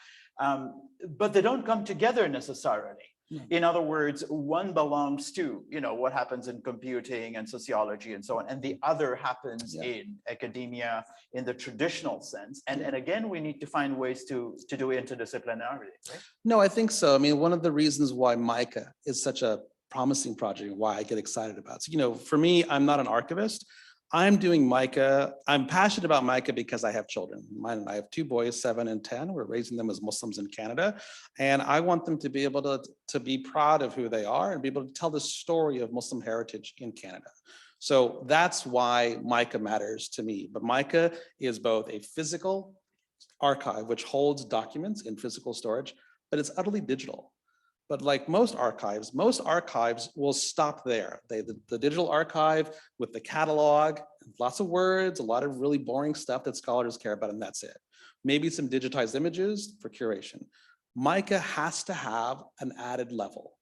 But they don't come together necessarily. In other words, one belongs to, what happens in computing and sociology and so on, and the other happens in academia in the traditional sense. And again, we need to find ways to do interdisciplinarity, right? No, I think so. I mean, one of the reasons why MICA is such a promising project and why I get excited about it. So, for me, I'm not an archivist. I'm doing MICA. I'm passionate about MICA because I have children. I have two boys, 7 and 10. We're raising them as Muslims in Canada. And I want them to be able to be proud of who they are and be able to tell the story of Muslim heritage in Canada. So that's why MICA matters to me. But MICA is both a physical archive, which holds documents in physical storage, but it's utterly digital. But like most archives will stop there. The digital archive with the catalog, lots of words, a lot of really boring stuff that scholars care about, and that's it. Maybe some digitized images for curation. MICA has to have an added level.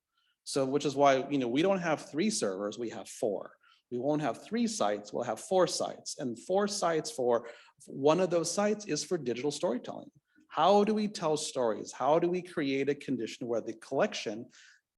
So, which is why, we don't have 3 servers, we have 4. We won't have 3 sites, we'll have 4 sites. And 4 sites for one of those sites is for digital storytelling. How do we tell stories? How do we create a condition where the collection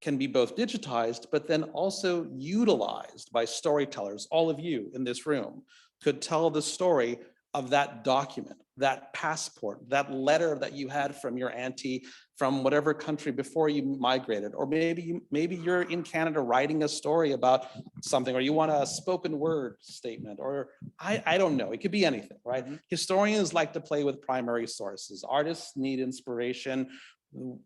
can be both digitized, but then also utilized by storytellers? All of you in this room could tell the story of that document, that passport, that letter that you had from your auntie from whatever country before you migrated. Or maybe you're in Canada writing a story about something, or you want a spoken word statement, or I don't know, it could be anything, right? Mm-hmm. Historians like to play with primary sources. Artists need inspiration.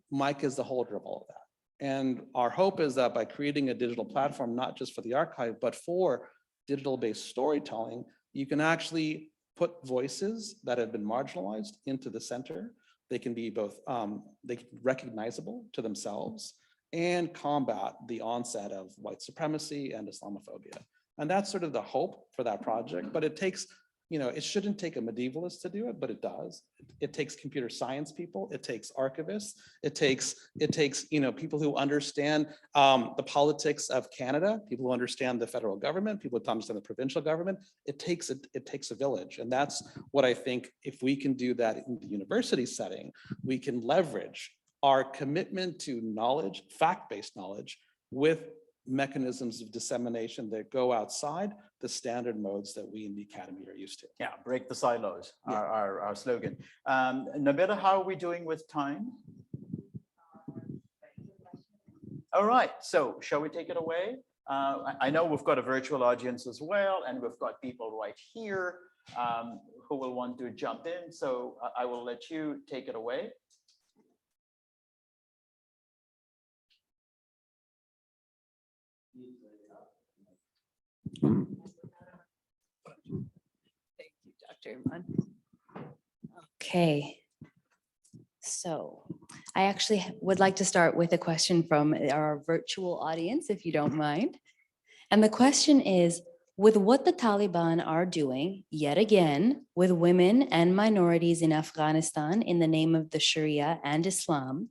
MICA is the holder of all of that. And our hope is that by creating a digital platform, not just for the archive, but for digital-based storytelling, you can actually put voices that have been marginalized into the center. They can be both, they can be recognizable to themselves and combat the onset of white supremacy and Islamophobia. And that's sort of the hope for that project, but it takes it shouldn't take a medievalist to do it, but it does. It takes computer science people, it takes archivists, it takes people who understand the politics of Canada, people who understand the federal government, people who understand the provincial government. It takes a village. And that's what I think, if we can do that in the university setting, we can leverage our commitment to knowledge, fact-based knowledge, with mechanisms of dissemination that go outside the standard modes that we in the academy are used to. Yeah, break the silos, Yeah. our slogan. Nabila, how are we doing with time? All right, so shall we take it away? I know we've got a virtual audience as well, and we've got people right here who will want to jump in. So I will let you take it away. Thank you, Dr. Amyn. Okay. So I actually would like to start with a question from our virtual audience, if you don't mind. And the question is, with what the Taliban are doing, yet again, with women and minorities in Afghanistan in the name of the Sharia and Islam,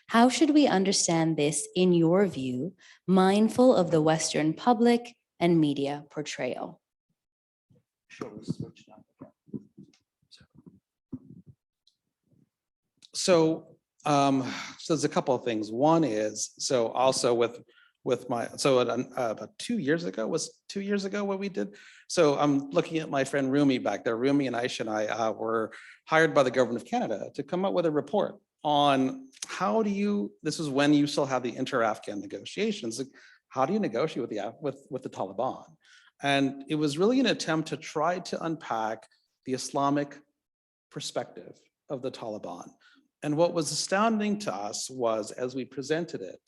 how should we understand this in your view, mindful of the Western public and media portrayal? Shall we switch now? So there's a couple of things. One is, so also with my, so about 2 years ago, was 2 years ago what we did. So I'm looking at my friend Rumi back there. Rumi and Aisha and I were hired by the government of Canada to come up with a report on how do you, this is when you still have the inter-Afghan negotiations, like how do you negotiate with the Taliban? And it was really an attempt to try to unpack the Islamic perspective of the Taliban. And what was astounding to us was, as we presented it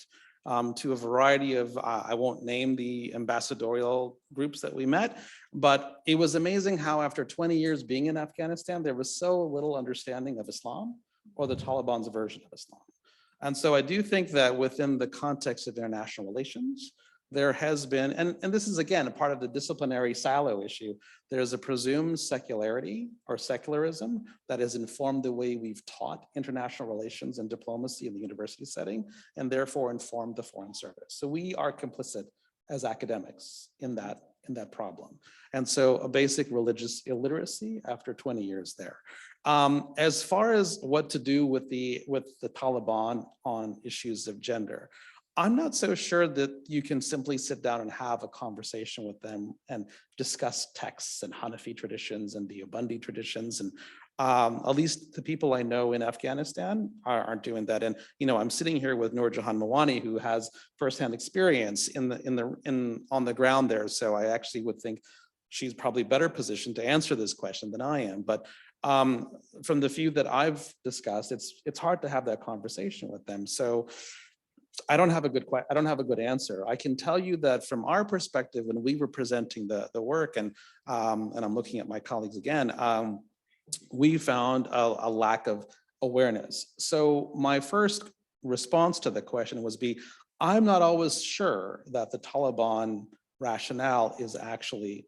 to a variety of, I won't name the ambassadorial groups that we met, but it was amazing how after 20 years being in Afghanistan, there was so little understanding of Islam or the Taliban's version of Islam. And so I do think that within the context of international relations, there has been, and this is again, a part of the disciplinary silo issue, there's a presumed secularity or secularism that has informed the way we've taught international relations and diplomacy in the university setting, and therefore informed the Foreign Service. So we are complicit as academics in that problem. And so a basic religious illiteracy after 20 years there. As far as what to do with the Taliban on issues of gender, I'm not so sure that you can simply sit down and have a conversation with them and discuss texts and Hanafi traditions and the Deobandi traditions. And at least the people I know in Afghanistan aren't doing that. And I'm sitting here with Noor Jahan Mawani, who has firsthand experience on the ground there. So I actually would think she's probably better positioned to answer this question than I am. But from the few that I've discussed, it's hard to have that conversation with them. So I don't have a good answer. I can tell you that from our perspective, when we were presenting the work, and I'm looking at my colleagues again, we found a lack of awareness. So my first response to the question was I'm not always sure that the Taliban rationale is actually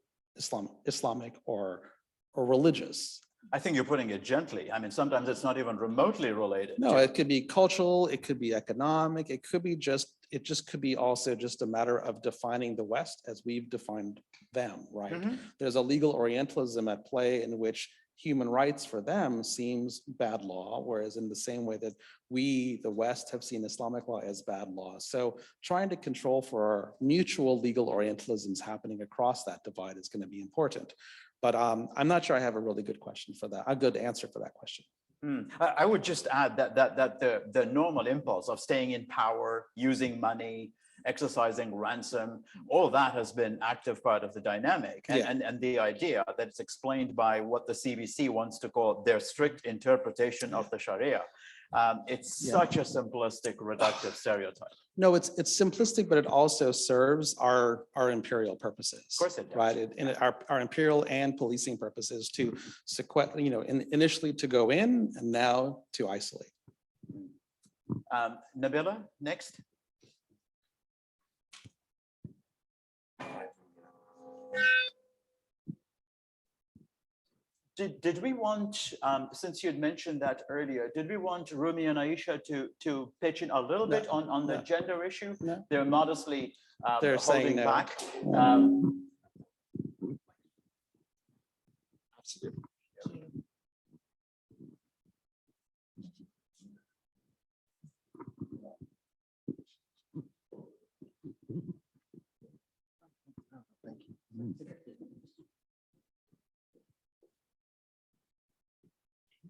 Islamic or religious. I think you're putting it gently. I mean, sometimes it's not even remotely related. No, it could be cultural, it could be economic, it just could be also just a matter of defining the West as we've defined them, right? Mm-hmm. There's a legal Orientalism at play in which human rights for them seems bad law, whereas in the same way that we, the West, have seen Islamic law as bad law. So trying to control for our mutual legal Orientalisms happening across that divide is going to be important. But I'm not sure I have a really good question for that, a good answer for that question. I would just add that the normal impulse of staying in power, using money, exercising ransom, all that has been active part of the dynamic. And the idea that it's explained by what the CBC wants to call their strict interpretation of the Sharia. It's such a simplistic, reductive stereotype. No, it's simplistic, but it also serves our imperial purposes. Of course it does. Right, our imperial and policing purposes to initially to go in and now to isolate. Nabila, next. Did we want, since you had mentioned that earlier, did we want Rumi and Aisha to pitch in a little bit on the gender issue? No. They're modestly They're saying holding no. back. Absolutely.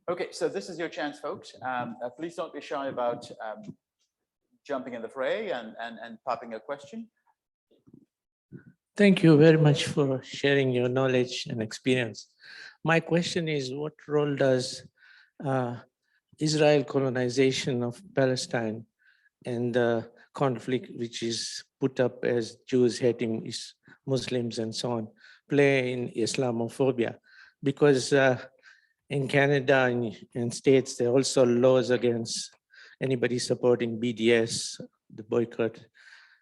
Okay, so this is your chance, folks. Please don't be shy about jumping in the fray and popping a question. Thank you very much for sharing your knowledge and experience. My question is, what role does Israel colonization of Palestine and the conflict which is put up as Jews hating Muslims and so on play in Islamophobia? Because in Canada and States, there are also laws against anybody supporting BDS, the boycott.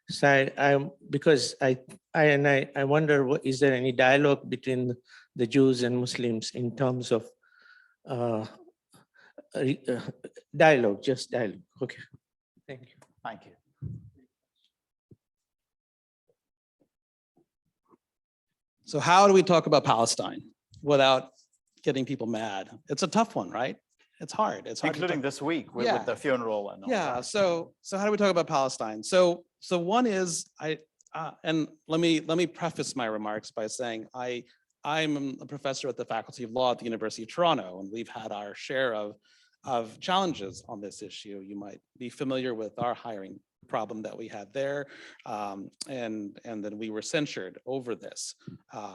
So I wonder, is there any dialogue between the Jews and Muslims in terms of dialogue, just dialogue? Okay, thank you. Thank you. So how do we talk about Palestine without getting people mad? It's a tough one, right? It's hard. It's hard, Including this week with the funeral and all yeah. that. So how do we talk about Palestine? So one is and let me preface my remarks by saying I'm a professor at the Faculty of Law at the University of Toronto, and we've had our share of challenges on this issue. You might be familiar with our hiring problem that we had there, and then we were censured over this,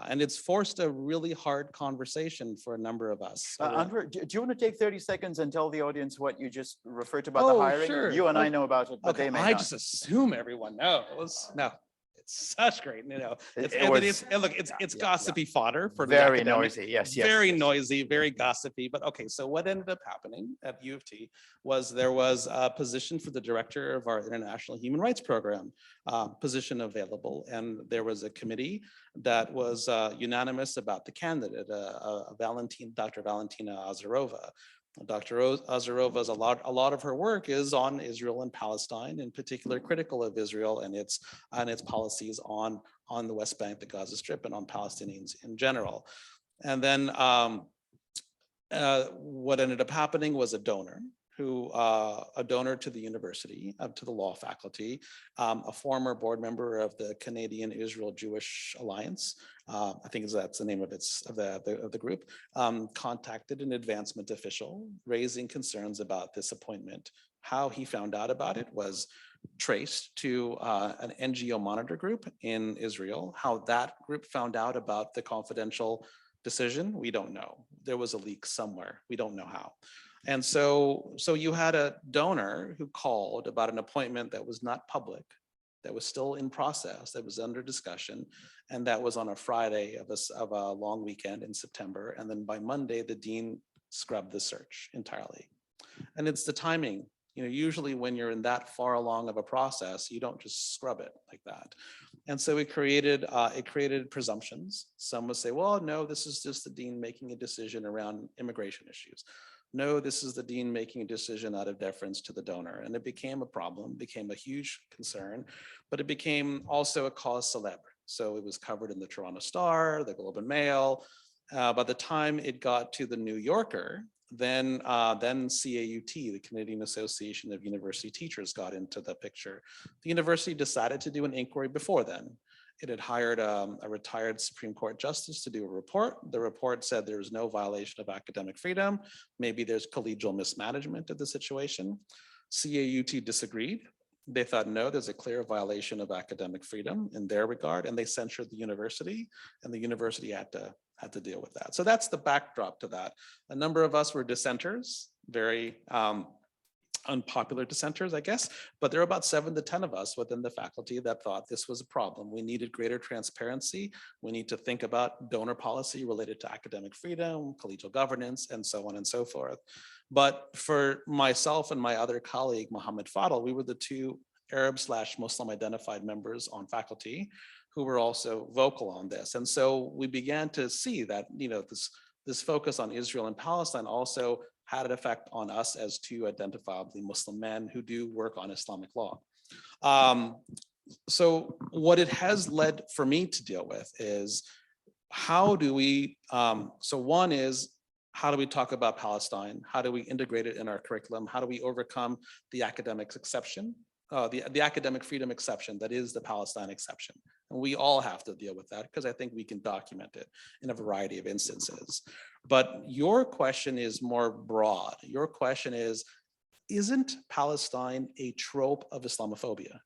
and it's forced a really hard conversation for a number of us. Anver, do you want to take 30 seconds and tell the audience what you just referred to about the hiring? Sure. You and I know about it, but Okay, they may I not. just assume everyone knows. No, it's such great, it's gossipy fodder for the very academics. noisy. Yes, Very noisy, very gossipy. But okay, so what ended up happening at U of T was there was a position for the director of our International Human Rights Program, position available, and there was a committee that was unanimous about the candidate, Dr. Valentina Azarova. Dr. Azarova's a lot of her work is on Israel and Palestine, in particular critical of Israel and its policies on the West Bank, the Gaza Strip, and on Palestinians in general. And then what ended up happening was a donor to the university, to the law faculty, a former board member of the Canadian Israel Jewish Alliance, I think that's the name of the group, contacted an advancement official raising concerns about this appointment. How he found out about it was traced to an NGO monitor group in Israel. How that group found out about the confidential decision, we don't know. There was a leak somewhere. We don't know how. And so you had a donor who called about an appointment that was not public, that was still in process, that was under discussion, and that was on a Friday of a long weekend in September. And then by Monday, the dean scrubbed the search entirely. And it's the timing. Usually when you're in that far along of a process, you don't just scrub it like that. And so it created presumptions. Some would say, well, no, this is just the dean making a decision around immigration issues. No, this is the dean making a decision out of deference to the donor. And it became a problem, became a huge concern, but it became also a cause célèbre. So it was covered in the Toronto Star, the Globe and Mail. By the time it got to the New Yorker, then CAUT, the Canadian Association of University Teachers, got into the picture. The university decided to do an inquiry before then. It had hired a retired Supreme Court justice to do a report. The report said there was no violation of academic freedom. Maybe there's collegial mismanagement of the situation. CAUT disagreed. They thought, no, there's a clear violation of academic freedom in their regard, and they censured the university, and the university had to deal with that. So that's the backdrop to that. A number of us were dissenters, very unpopular dissenters, I guess, but there are about 7 to 10 of us within the faculty that thought this was a problem. We needed greater transparency. We need to think about donor policy related to academic freedom, collegial governance, and so on and so forth. But for myself and my other colleague, Mohammed Fadl, we were the 2 Arab/Muslim identified members on faculty who were also vocal on this. And so we began to see that, this focus on Israel and Palestine also had an effect on us as two identifiably Muslim men who do work on Islamic law. So what it has led for me to deal with is how do we, so one is, how do we talk about Palestine? How do we integrate it in our curriculum? How do we overcome the academic exception, the academic freedom exception that is the Palestine exception? And we all have to deal with that because I think we can document it in a variety of instances. But your question is more broad. Your question is, isn't Palestine a trope of Islamophobia?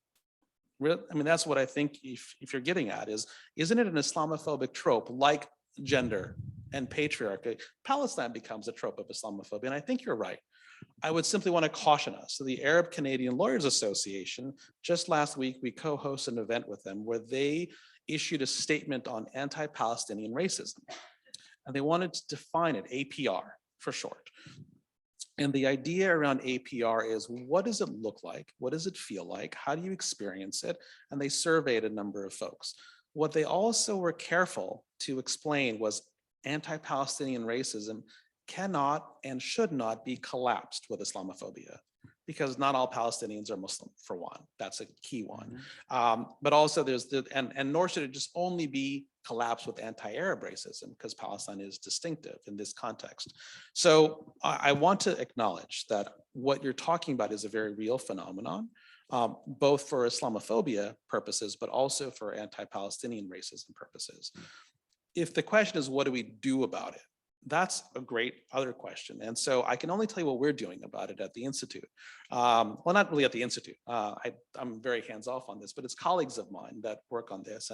I mean, that's what I think if you're getting at is, isn't it an Islamophobic trope like gender and patriarchy? Palestine becomes a trope of Islamophobia, and I think you're right. I would simply want to caution us. So the Arab Canadian Lawyers Association, just last week, we co-hosted an event with them where they issued a statement on anti-Palestinian racism. And they wanted to define it, APR for short. And the idea around APR is, what does it look like? What does it feel like? How do you experience it? And they surveyed a number of folks. What they also were careful to explain was anti-Palestinian racism cannot and should not be collapsed with Islamophobia, because not all Palestinians are Muslim, for one. That's a key one. But also there's and nor should it just only be collapsed with anti-Arab racism, because Palestine is distinctive in this context. So I want to acknowledge that what you're talking about is a very real phenomenon, both for Islamophobia purposes, but also for anti-Palestinian racism purposes. If the question is, what do we do about it? That's a great other question. And so I can only tell you what we're doing about it at the Institute. Well, not really at the Institute. I'm very hands-off on this, but it's colleagues of mine that work on this.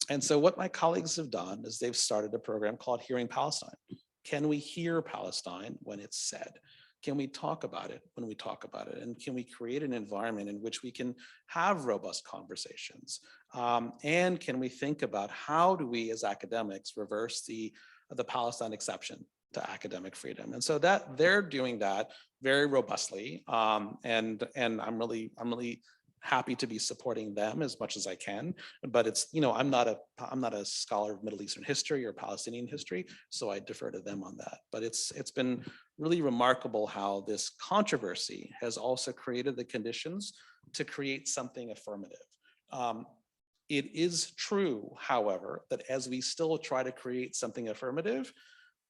And so what my colleagues have done is they've started a program called Hearing Palestine. Can we hear Palestine when it's said? Can we talk about it when we talk about it? And can we create an environment in which we can have robust conversations? And can we think about how do we as academics reverse the Palestine exception to academic freedom? And so that they're doing that very robustly. And I'm really happy to be supporting them as much as I can. But it's, I'm not a scholar of Middle Eastern history or Palestinian history, so I defer to them on that. But it's been really remarkable how this controversy has also created the conditions to create something affirmative. It is true, however, that as we still try to create something affirmative,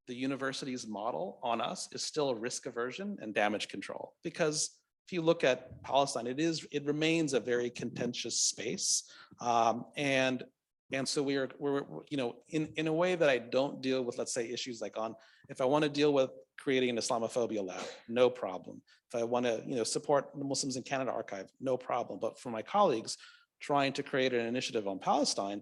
the university's model on us is still risk aversion and damage control. Because if you look at Palestine, it remains a very contentious space. And so we're in a way that I don't deal with, let's say, issues like if I want to deal with creating an Islamophobia lab, no problem. If I want to, support the Muslims in Canada archive, no problem. But for my colleagues trying to create an initiative on Palestine,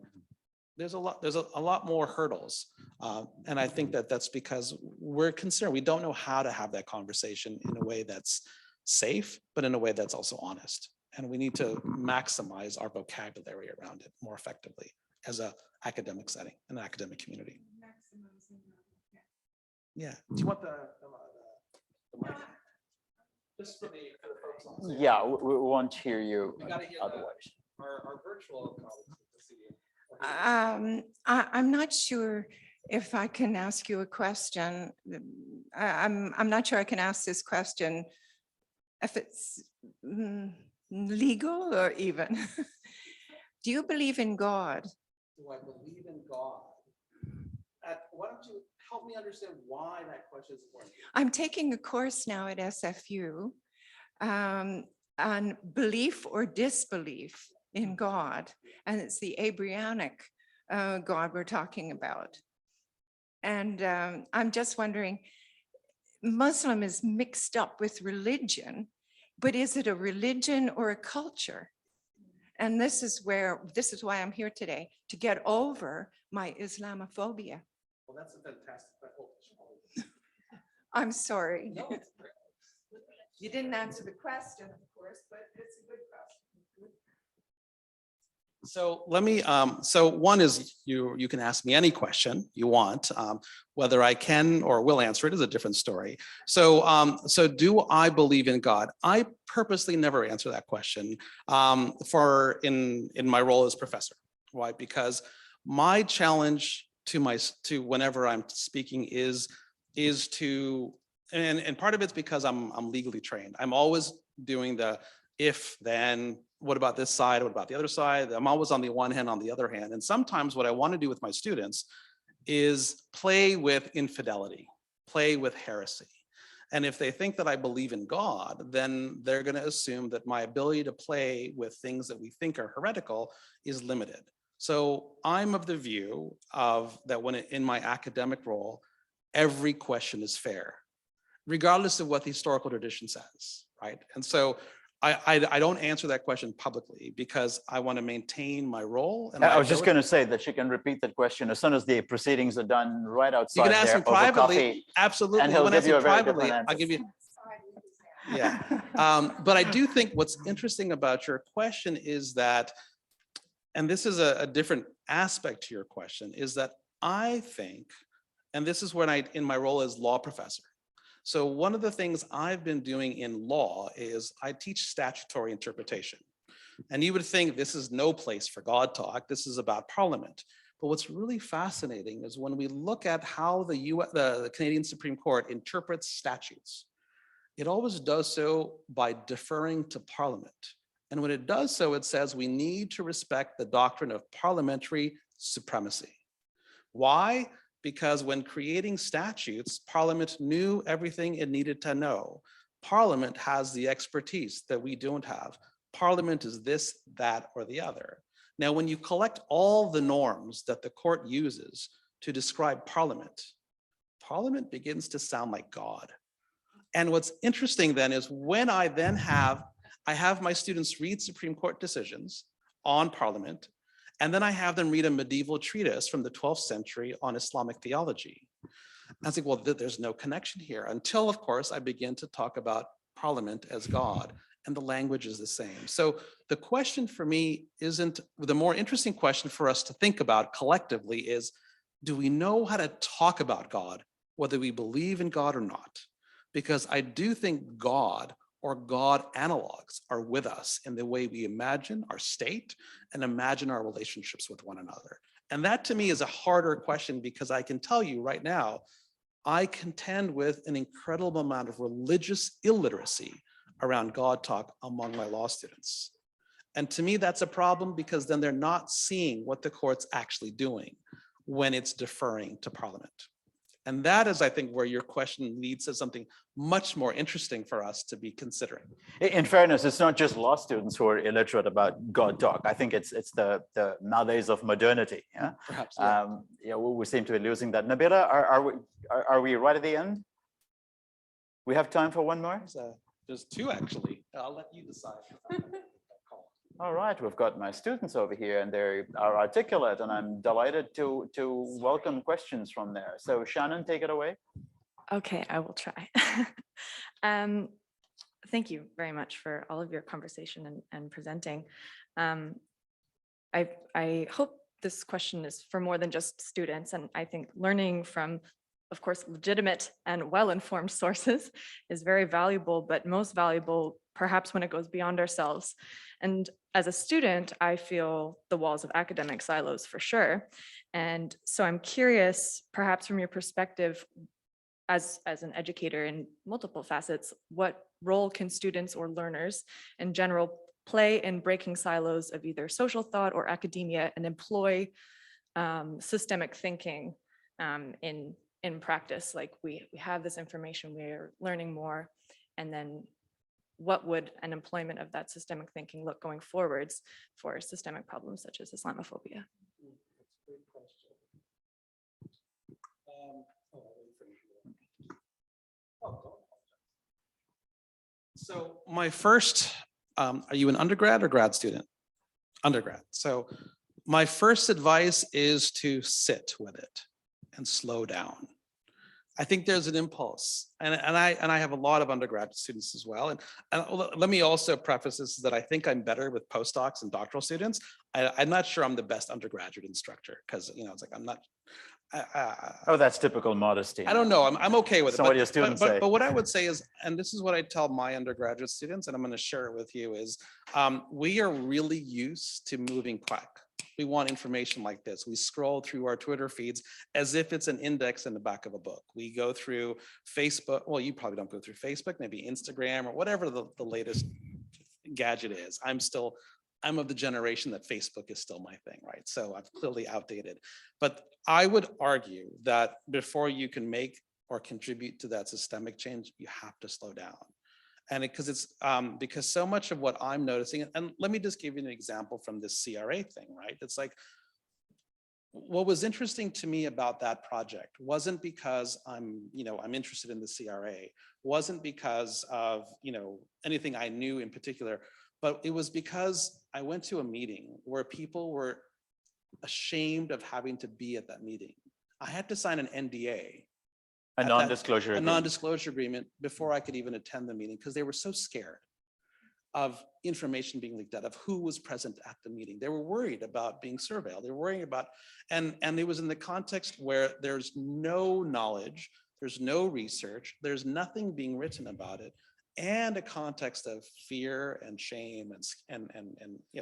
there's a lot more hurdles. And I think that's because we're concerned. We don't know how to have that conversation in a way that's safe, but in a way that's also honest. And we need to maximize our vocabulary around it more effectively as an academic setting, an academic community. Yeah. Do you want the mic? Just for the folks on Zoom. Yeah, we won't hear you We gotta hear otherwise. Our virtual colleagues to see you. I'm not sure if I can ask you a question. I'm not sure I can ask this question if it's legal or even. Do you believe in God? Do I believe in God? Why don't you help me understand why that question is important? I'm taking a course now at SFU on belief or disbelief in God. And it's the Abrahamic God we're talking about. And I'm just wondering, Muslim is mixed up with religion, but is it a religion or a culture? And this is why I'm here today, to get over my Islamophobia. Well, that's a fantastic question. I'm sorry. No, it's great. You didn't answer the question, of course, but it's a good question. So let me, so one is you can ask me any question you want. Whether I can or will answer it is a different story. So, so do I believe in God? I purposely never answer that question in my role as professor. Why? Because my challenge to whenever I'm speaking is to, and part of it's because I'm legally trained. I'm always doing the if, then, what about this side? What about the other side? I'm always on the one hand, on the other hand. And sometimes what I want to do with my students is play with infidelity, play with heresy. And if they think that I believe in God, then they're going to assume that my ability to play with things that we think are heretical is limited. So I'm of the view of that when in my academic role, every question is fair, regardless of what the historical tradition says, right? And so I don't answer that question publicly because I want to maintain my role. And I was just going to say that she can repeat that question as soon as the proceedings are done right outside. You can ask there him over privately, coffee, absolutely. and he'll give you a very privately, different I'll answer. give you. Yeah, but I do think what's interesting about your question is that, and this is a different aspect to your question, is that I think, and this is when in my role as law professor. So one of the things I've been doing in law is I teach statutory interpretation. And you would think this is no place for God talk, this is about Parliament. But what's really fascinating is when we look at how the Canadian Supreme Court interprets statutes, it always does so by deferring to Parliament. And when it does so, it says we need to respect the doctrine of parliamentary supremacy. Why? Because when creating statutes, Parliament knew everything it needed to know. Parliament has the expertise that we don't have. Parliament is this, that, or the other. Now, when you collect all the norms that the court uses to describe Parliament, Parliament begins to sound like God. And what's interesting then is when I have my students read Supreme Court decisions on Parliament, and then I have them read a medieval treatise from the 12th century on Islamic theology. I was like, well, there's no connection here until, of course, I begin to talk about Parliament as God, and the language is the same. So the question for me isn't, the more interesting question for us to think about collectively is, do we know how to talk about God, whether we believe in God or not? Because I do think God or God analogs are with us in the way we imagine our state and imagine our relationships with one another. And that to me is a harder question because I can tell you right now, I contend with an incredible amount of religious illiteracy around God talk among my law students. And to me, that's a problem because then they're not seeing what the court's actually doing when it's deferring to Parliament. And that is, I think, where your question leads to something much more interesting for us to be considering. In fairness, it's not just law students who are illiterate about God talk. I think it's the nowadays of modernity. Yeah? Perhaps. Yeah. Yeah, we seem to be losing that. Nabila, are we right at the end? We have time for one more? There's two, actually. I'll let you decide. All right, we've got my students over here and they are articulate and I'm delighted to welcome questions from there. So Shannon, take it away. Okay, I will try. Thank you very much for all of your conversation and presenting. I hope this question is for more than just students, and I think learning from, of course, legitimate and well-informed sources is very valuable, but most valuable perhaps when it goes beyond ourselves. And as a student, I feel the walls of academic silos for sure. And so I'm curious, perhaps from your perspective, as an educator in multiple facets, what role can students or learners in general play in breaking silos of either social thought or academia and employ systemic thinking in practice? Like we have this information, we're learning more, and then what would an employment of that systemic thinking look going forwards for systemic problems such as Islamophobia? That's a great question. So my first, are you an undergrad or grad student? Undergrad. So my first advice is to sit with it and slow down. I think there's an impulse, and I have a lot of undergraduate students as well. And let me also preface this that I think I'm better with postdocs and doctoral students. I'm not sure I'm the best undergraduate instructor because it's like I'm not. Oh, that's typical modesty. I don't know. I'm okay with it. So what do your students say? But what I would say is, and this is what I tell my undergraduate students, and I'm going to share it with you, is we are really used to moving quick. We want information like this. We scroll through our Twitter feeds as if it's an index in the back of a book. We go through Facebook. Well, you probably don't go through Facebook, maybe Instagram or whatever the latest gadget is. I'm of the generation that Facebook is still my thing, right? So I'm clearly outdated. But I would argue that before you can make or contribute to that systemic change, you have to slow down. And because so much of what I'm noticing, and let me just give you an example from this CRA thing, right? It's like, what was interesting to me about that project wasn't because I'm interested in the CRA, wasn't because of, anything I knew in particular, but it was because I went to a meeting where people were ashamed of having to be at that meeting. I had to sign an NDA. A non-disclosure agreement. A non-disclosure agreement before I could even attend the meeting because they were so scared of information being leaked out, of who was present at the meeting. They were worried about being surveilled. They were worrying about, and it was in the context where there's no knowledge, there's no research, there's nothing being written about it, and a context of fear and shame and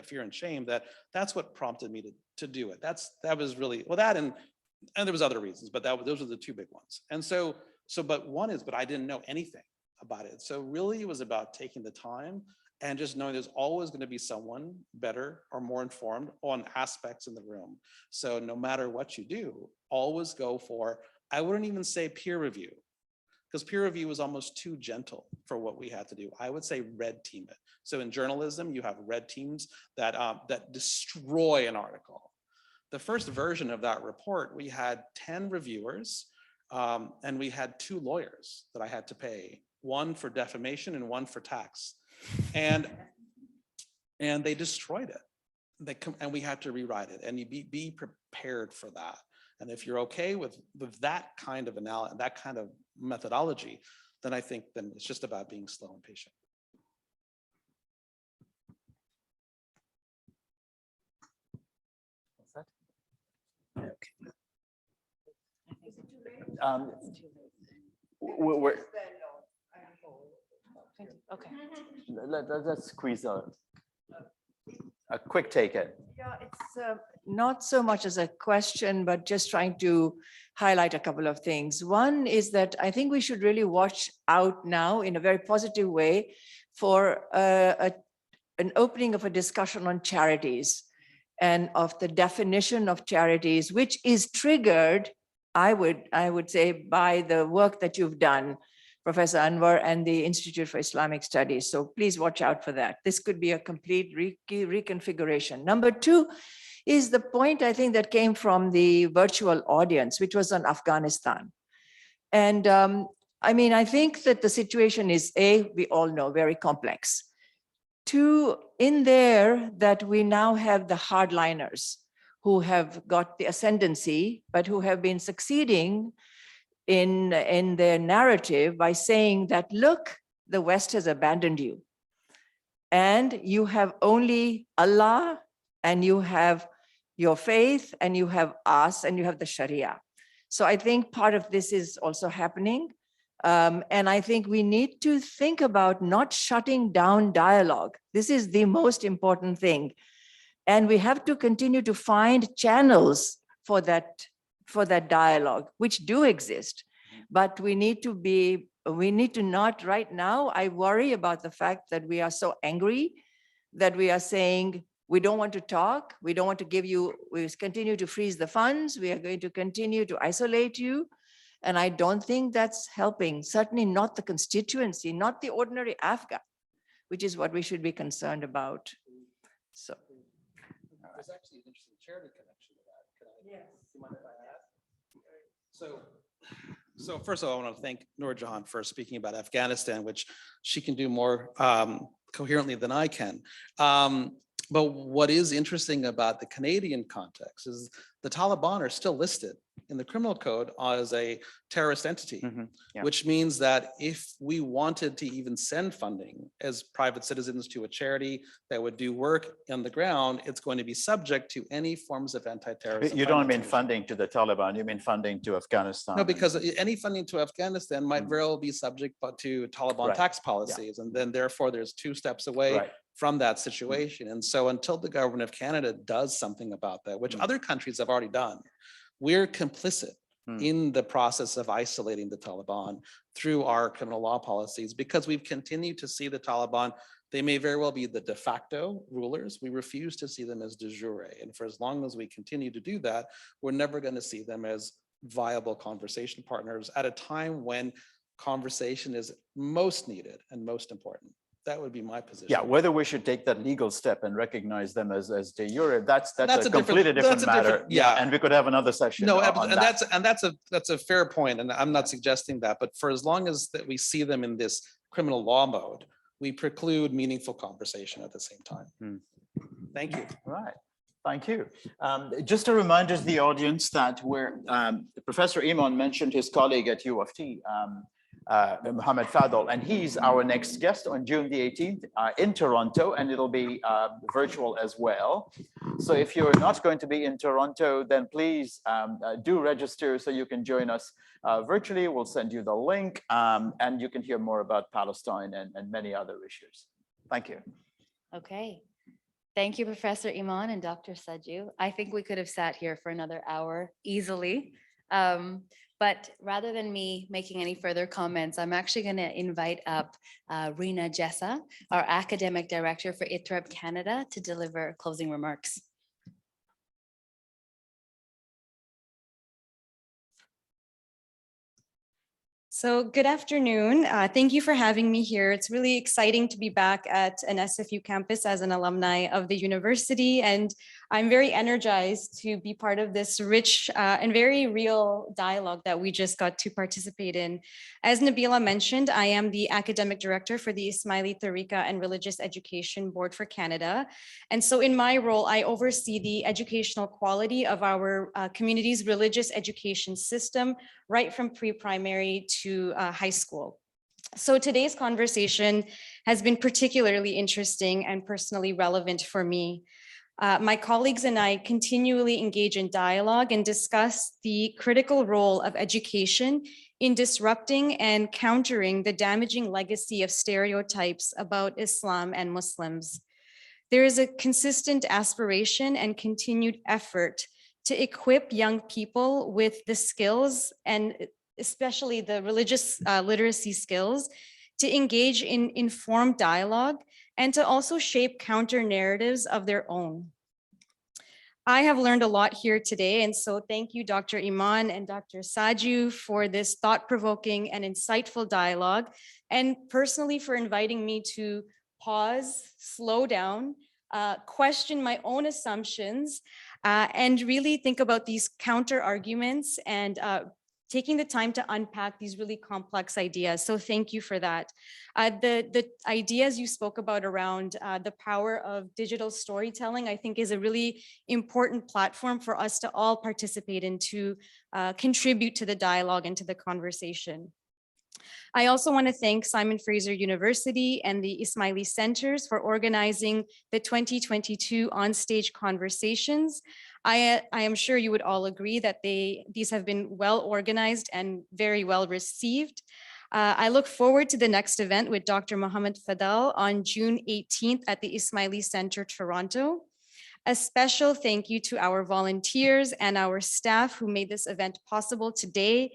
fear and shame. That's what prompted me to do it. That was really, well, that and there was other reasons, but those are the two big ones. And but I didn't know anything about it. So really it was about taking the time and just knowing there's always going to be someone better or more informed on aspects in the room. So no matter what you do, always go for, I wouldn't even say peer review, because peer review was almost too gentle for what we had to do. I would say red team it. So in journalism, you have red teams that destroy an article. The first version of that report, we had 10 reviewers and we had 2 lawyers that I had to pay, one for defamation and one for tax. And they destroyed it. And we had to rewrite it, and you be prepared for that. And if you're okay with that kind of analysis, that kind of methodology, then I think then it's just about being slow and patient. Okay. Let's squeeze a quick take it. Yeah, it's not so much as a question, but just trying to highlight a couple of things. One is that I think we should really watch out now in a very positive way for an opening of a discussion on charities and of the definition of charities, which is triggered, I would say, by the work that you've done, Professor Anver and the Institute for Islamic Studies. So please watch out for that. This could be a complete reconfiguration. Number 2 is the point, I think, that came from the virtual audience, which was on Afghanistan. And I think that the situation is, we all know, very complex. 2, in there, that we now have the hardliners who have got the ascendancy, but who have been succeeding in their narrative by saying that, look, the West has abandoned you. And you have only Allah, and you have your faith, and you have us, and you have the Sharia. So I think part of this is also happening. And I think we need to think about not shutting down dialogue. This is the most important thing. And we have to continue to find channels for that dialogue, which do exist. But we need to not right now. I worry about the fact that we are so angry that we are saying, we don't want to talk. We don't want to give you, we continue to freeze the funds. We are going to continue to isolate you. And I don't think that's helping, certainly not the constituency, not the ordinary Afghan, which is what we should be concerned about. So. There's actually an interesting charity connection to that. Yes. Do you mind if I ask? So first of all, I want to thank Noor Jahan for speaking about Afghanistan, which she can do more coherently than I can. But what is interesting about the Canadian context is the Taliban are still listed in the criminal code as a terrorist entity, which means that if we wanted to even send funding as private citizens to a charity that would do work on the ground, it's going to be subject to any forms of anti-terrorism. You don't mean funding to the Taliban, you mean funding to Afghanistan. No, because any funding to Afghanistan might very well be subject to Taliban tax policies. And then therefore there's 2 steps away from that situation. And so until the government of Canada does something about that, which other countries have already done, we're complicit in the process of isolating the Taliban through our criminal law policies, because we've continued to see the Taliban. They may very well be the de facto rulers. We refuse to see them as de jure. And for as long as we continue to do that, we're never going to see them as viable conversation partners at a time when conversation is most needed and most important. That would be my position. Yeah, whether we should take that legal step and recognize them as de jure, that's That's a a completely different- different that's a matter. different- yeah. And we could have another session. No, on and that. that's a fair point, and I'm not suggesting that. But for as long as that we see them in this criminal law mode, we preclude meaningful conversation at the same time. Thank you. Right. Thank you. Just a reminder to the audience that Professor Emon mentioned his colleague at U of T, Mohammed Fadl, and he's our next guest on June the 18th in Toronto, and it'll be virtual as well. So if you're not going to be in Toronto, then please do register so you can join us virtually. We'll send you the link, and you can hear more about Palestine and many other issues. Thank you. Okay. Thank you, Professor Emon and Dr. Sajoo. I think we could have sat here for another hour easily. But rather than me making any further comments, I'm actually going to invite up Rina Jessa, our Academic Director for ITREB Canada, to deliver closing remarks. So good afternoon. Thank you for having me here. It's really exciting to be back at an SFU campus as an alumni of the university, and I'm very energized to be part of this rich and very real dialogue that we just got to participate in. As Nabila mentioned, I am the Academic Director for the Ismaili Tariqa and Religious Education Board for Canada. And so in my role, I oversee the educational quality of our community's religious education system, right from pre-primary to high school. So today's conversation has been particularly interesting and personally relevant for me. My colleagues and I continually engage in dialogue and discuss the critical role of education in disrupting and countering the damaging legacy of stereotypes about Islam and Muslims. There is a consistent aspiration and continued effort to equip young people with the skills, and especially the religious literacy skills, to engage in informed dialogue and to also shape counter narratives of their own. I have learned a lot here today, and so thank you, Dr. Emon and Dr. Sajoo, for this thought-provoking and insightful dialogue, and personally for inviting me to pause, slow down, question my own assumptions, and really think about these counter arguments and taking the time to unpack these really complex ideas. So thank you for that. The ideas you spoke about around the power of digital storytelling, I think is a really important platform for us to all participate in to contribute to the dialogue and to the conversation. I also want to thank Simon Fraser University and the Ismaili Centres for organizing the 2022 Onstage Conversations. I am sure you would all agree that these have been well organized and very well received. I look forward to the next event with Dr. Mohammed Fadl on June 18th at the Ismaili Centre, Toronto. A special thank you to our volunteers and our staff who made this event possible today.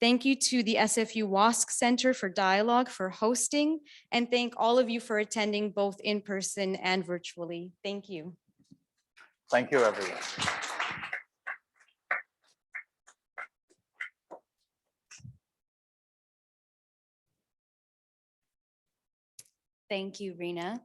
Thank you to the SFU WASC Center for Dialogue for hosting, and thank all of you for attending both in person and virtually. Thank you. Thank you, everyone. Thank you, Rina.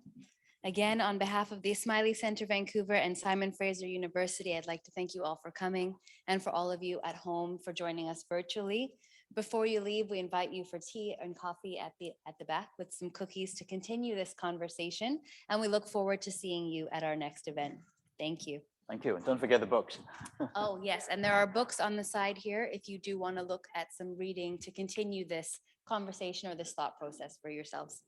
Again, on behalf of the Ismaili Centre Vancouver and Simon Fraser University, I'd like to thank you all for coming, and for all of you at home for joining us virtually. Before you leave, we invite you for tea and coffee at the back with some cookies to continue this conversation, and we look forward to seeing you at our next event. Thank you. Thank you. And don't forget the books. Oh, yes, and there are books on the side here if you do want to look at some reading to continue this conversation or this thought process for yourselves.